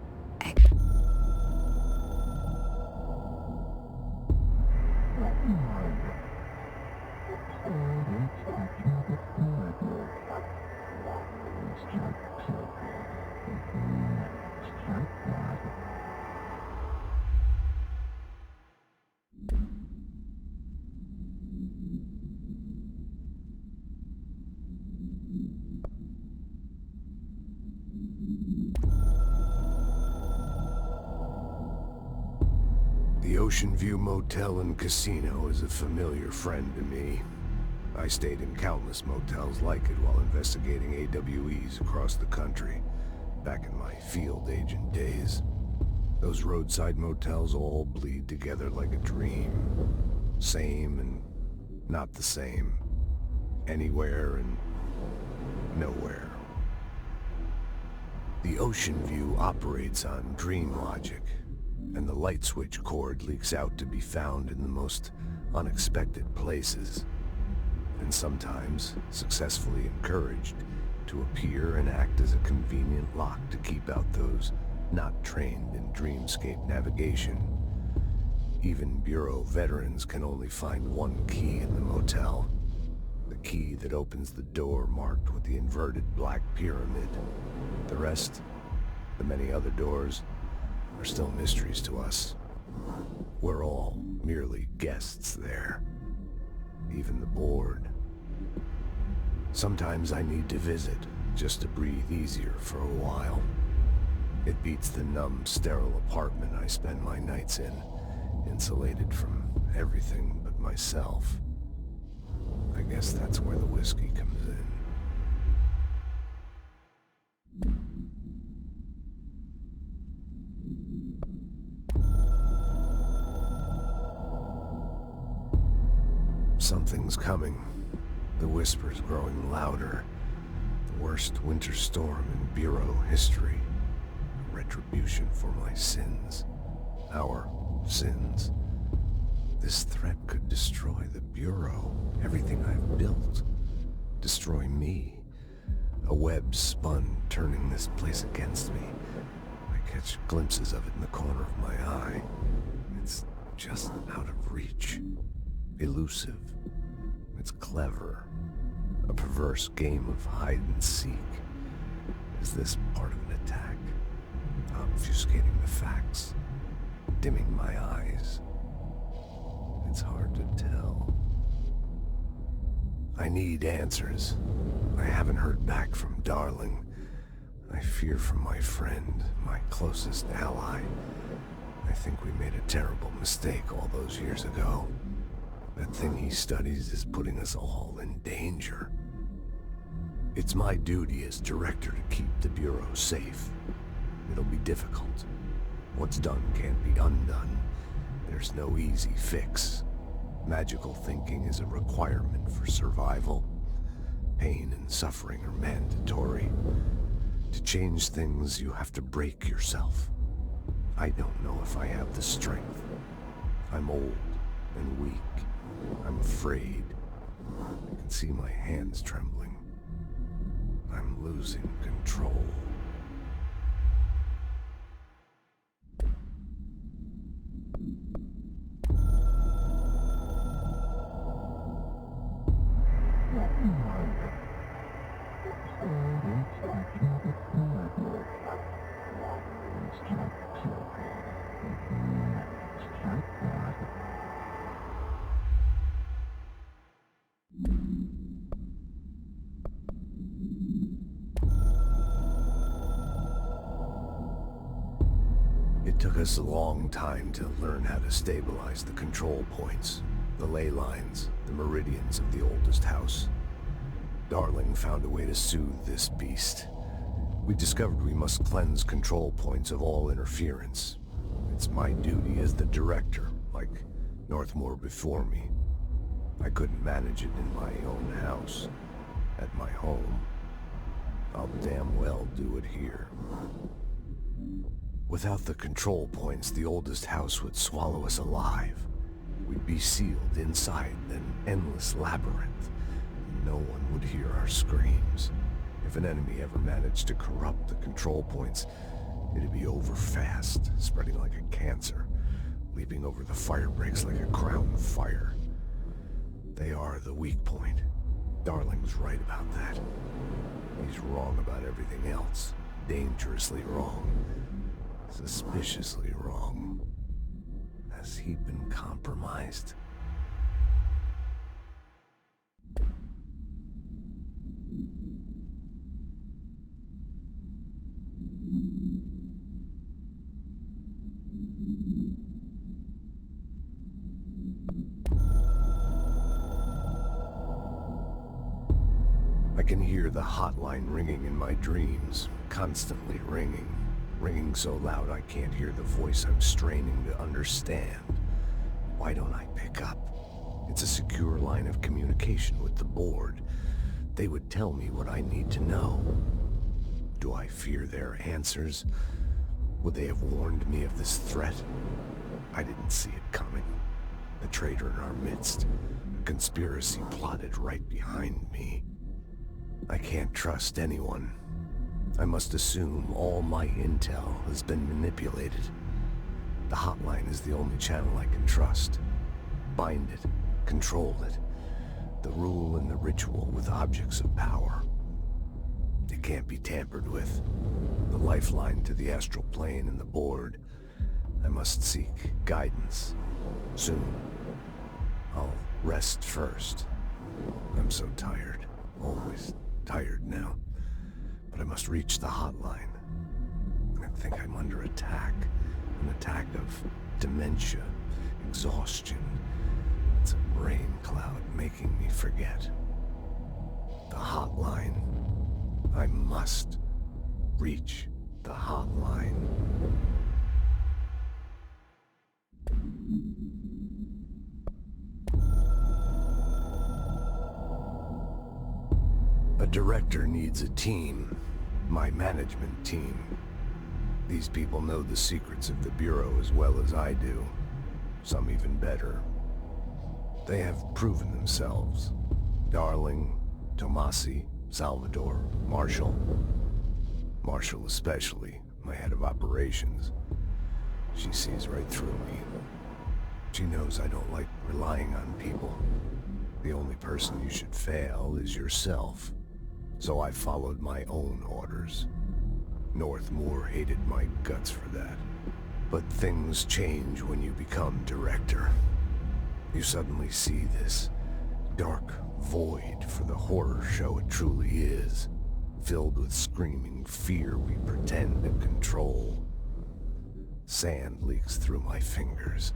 The Ocean View Motel and Casino is a familiar friend to me. I stayed in countless motels like it while investigating AWEs across the country, back in my field agent days. Those roadside motels all bleed together like a dream. Same and not the same. Anywhere and nowhere. The Ocean View operates on dream logic, and the light switch cord leaks out to be found in the most unexpected places, and sometimes successfully encouraged to appear and act as a convenient lock to keep out those not trained in dreamscape navigation. Even Bureau veterans can only find one key in the motel. The key that opens the door marked with the inverted black pyramid. The rest, the many other doors, are still mysteries to us. We're all merely guests there. Even the board. Sometimes I need to visit, just to breathe easier for a while. It beats the numb, sterile apartment I spend my nights in, insulated from everything but myself. I guess that's where the whiskey comes in. Something's coming. The whispers growing louder. The worst winter storm in Bureau history. Retribution for my sins. Our sins. This threat could destroy the Bureau. Everything I've built. Destroy me. A web spun, turning this place against me. I catch glimpses of it in the corner of my eye. It's just out of reach. Elusive. It's clever. A perverse game of hide and seek. Is this part of an attack? Obfuscating the facts? Dimming my eyes? It's hard to tell. I need answers. I haven't heard back from Darling. I fear for my friend, my closest ally. I think we made a terrible mistake all those years ago. That thing he studies is putting us all in danger. It's my duty as director to keep the Bureau safe. It'll be difficult. What's done can't be undone. There's no easy fix. Magical thinking is a requirement for survival. Pain and suffering are mandatory. To change things, you have to break yourself. I don't know if I have the strength. I'm old and weak. I'm afraid. I can see my hands trembling. I'm losing control. It took us a long time to learn how to stabilize the control points, the ley lines, the meridians of the oldest house. Darling found a way to soothe this beast. We discovered we must cleanse control points of all interference. It's my duty as the director, like Northmore before me. I couldn't manage it in my own house. At my home. I'll damn well do it here. Without the control points, the oldest house would swallow us alive. We'd be sealed inside an endless labyrinth. No one would hear our screams. If an enemy ever managed to corrupt the control points, it'd be over fast, spreading like a cancer, leaping over the fire breaks like a crown of fire. They are the weak point. Darling's right about that. He's wrong about everything else. Dangerously wrong. Suspiciously wrong. Has he been compromised? I can hear the hotline ringing in my dreams, constantly ringing. Ringing so loud I can't hear the voice I'm straining to understand. Why don't I pick up? It's a secure line of communication with the board. They would tell me what I need to know. Do I fear their answers? Would they have warned me of this threat? I didn't see it coming. A traitor in our midst. A conspiracy plotted right behind me. I can't trust anyone. I must assume all my intel has been manipulated. The hotline is the only channel I can trust. Bind it, control it. The rule and the ritual with objects of power. It can't be tampered with. The lifeline to the astral plane and the board. I must seek guidance. Soon. I'll rest first. I'm so tired. Always tired now. But I must reach the hotline. I think I'm under attack. An attack of dementia, exhaustion. It's a rain cloud making me forget. The hotline. I must reach the hotline. A director needs a team. My management team. These people know the secrets of the Bureau as well as I do. Some even better. They have proven themselves. Darling, Tomasi, Salvador, Marshall. Marshall especially, my head of operations. She sees right through me. She knows I don't like relying on people. The only person you should fail is yourself. So I followed my own orders. Northmore hated my guts for that. But things change when you become director. You suddenly see this dark void for the horror show it truly is, filled with screaming fear we pretend to control. Sand leaks through my fingers.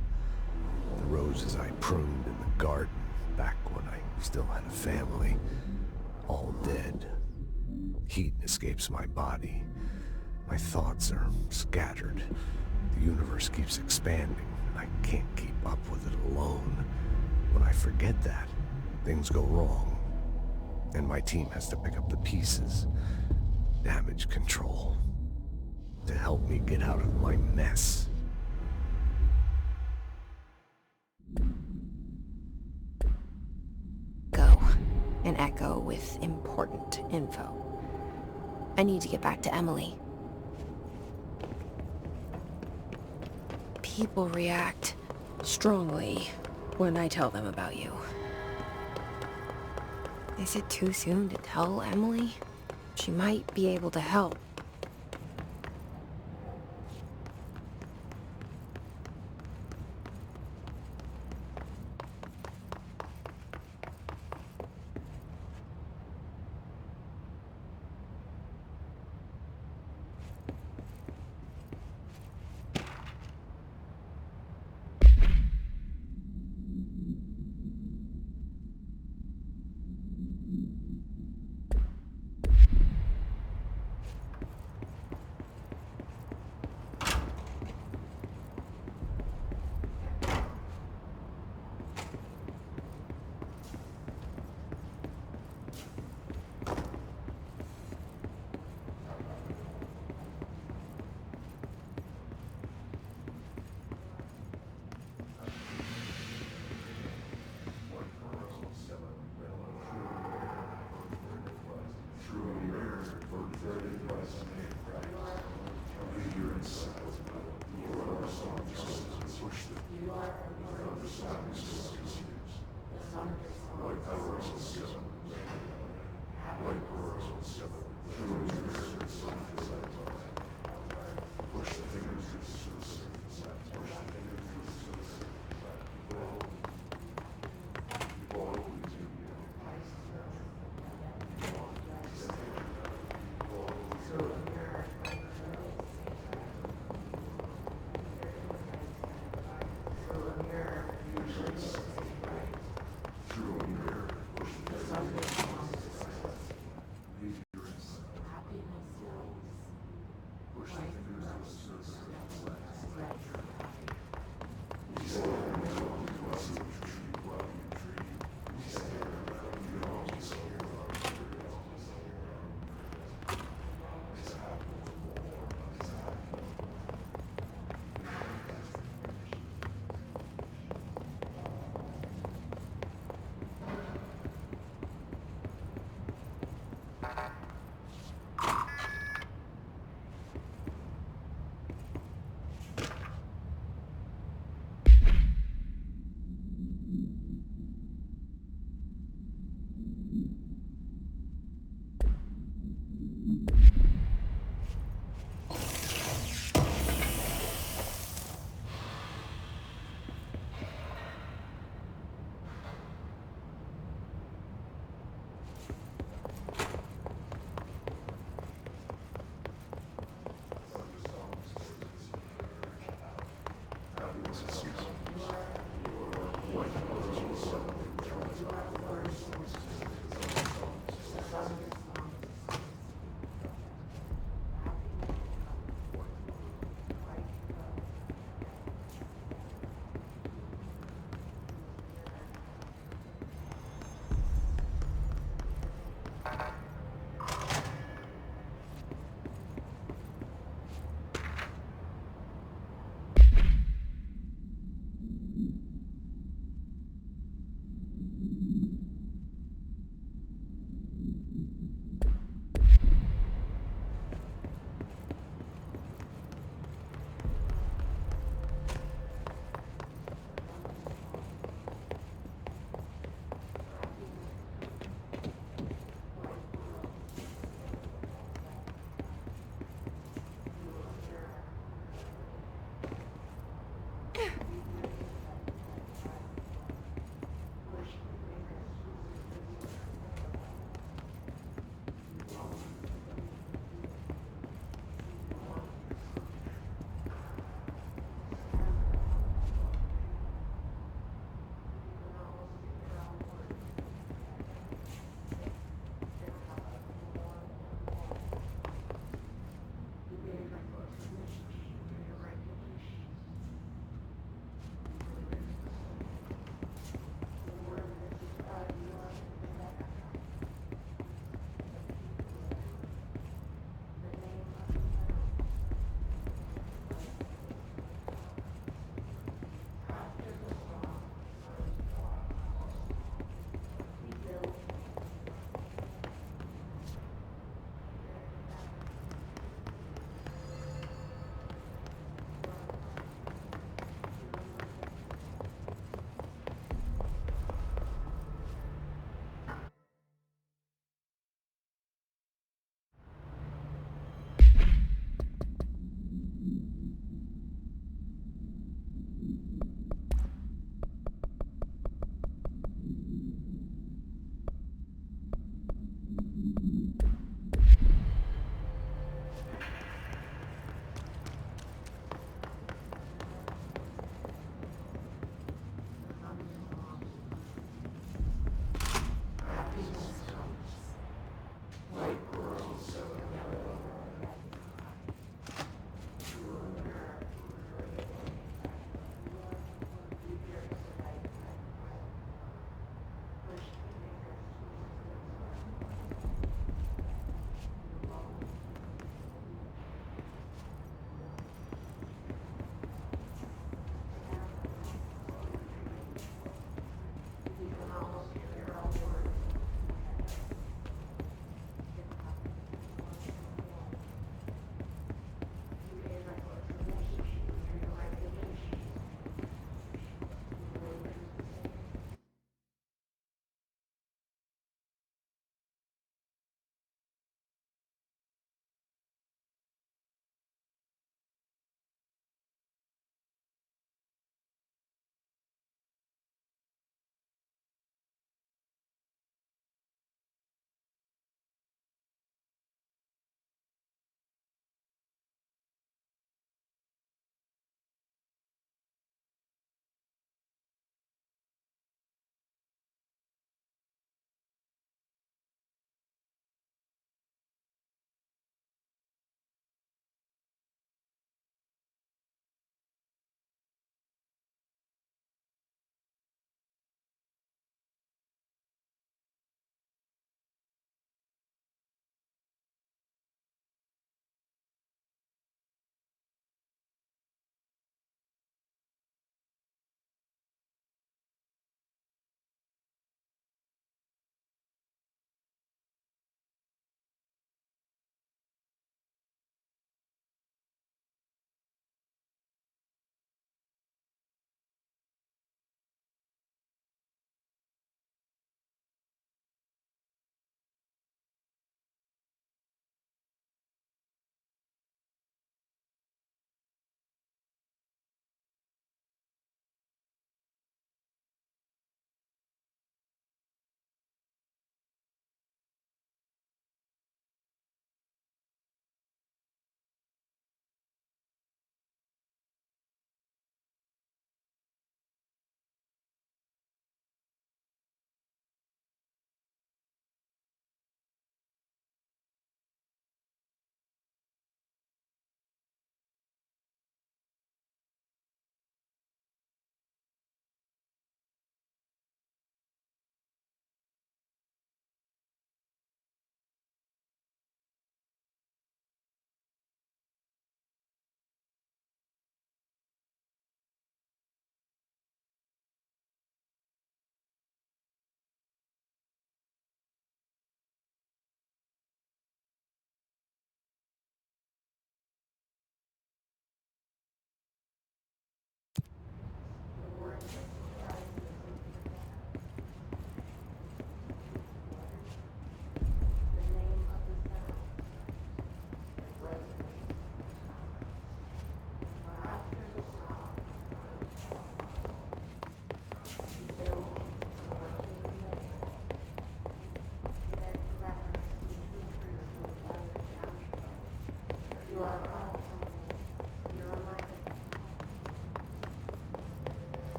The roses I pruned in the garden back when I still had a family, all dead. Heat escapes my body. My thoughts are scattered. The universe keeps expanding, and I can't keep up with it alone. When I forget that, things go wrong. And my team has to pick up the pieces. Damage control. To help me get out of my mess. Go. An echo with important info. I need to get back to Emily. People react strongly when I tell them about you. Is it too soon to tell Emily? She might be able to help.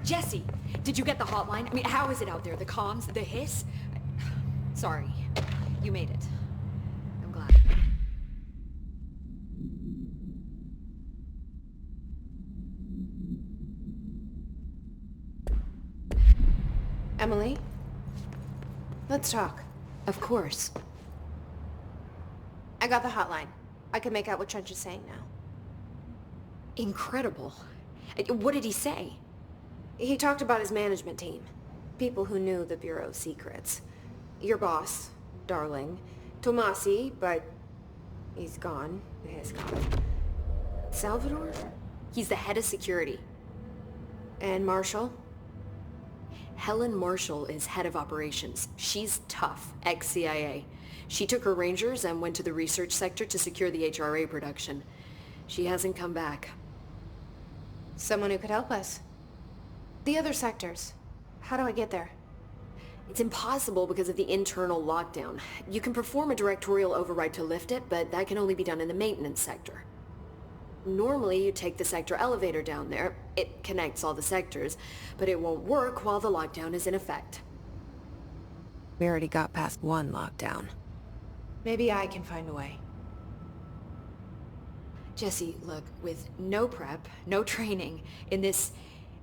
Jesse, did you get the hotline? I mean, how is it out there? The comms? The hiss? Sorry. You made it. I'm glad. Emily? Let's talk. Of course. I got the hotline. I can make out what Trench is saying now. Incredible. What did he say? He talked about his management team. People who knew the Bureau's secrets. Your boss, Darling. Tomasi, but he's gone. He's gone. Salvador? He's the head of security. And Marshall? Helen Marshall is head of operations. She's tough, ex-CIA. She took her Rangers and went to the research sector to secure the HRA production. She hasn't come back. Someone who could help us. The other sectors. How do I get there? It's impossible because of the internal lockdown. You can perform a directorial override to lift it, but that can only be done in the maintenance sector. Normally, you take the sector elevator down there. It connects all the sectors, but it won't work while the lockdown is in effect. We already got past one lockdown. Maybe I can find a way. Jesse, look, with no prep, no training, in this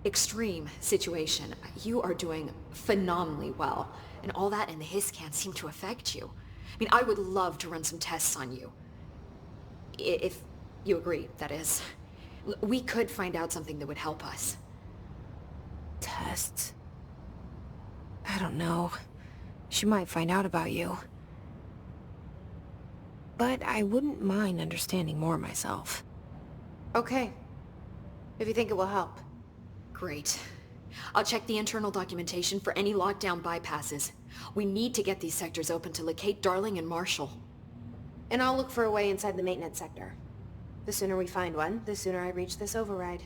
extreme situation, you are doing phenomenally well. And all that and the hiss can't seem to affect you. I mean, I would love to run some tests on you. If you agree, that is. We could find out something that would help us. Tests? I don't know. She might find out about you. But I wouldn't mind understanding more myself. Okay. If you think it will help. Great. I'll check the internal documentation for any lockdown bypasses. We need to get these sectors open to locate Darling and Marshall. And I'll look for a way inside the maintenance sector. The sooner we find one, the sooner I reach this override.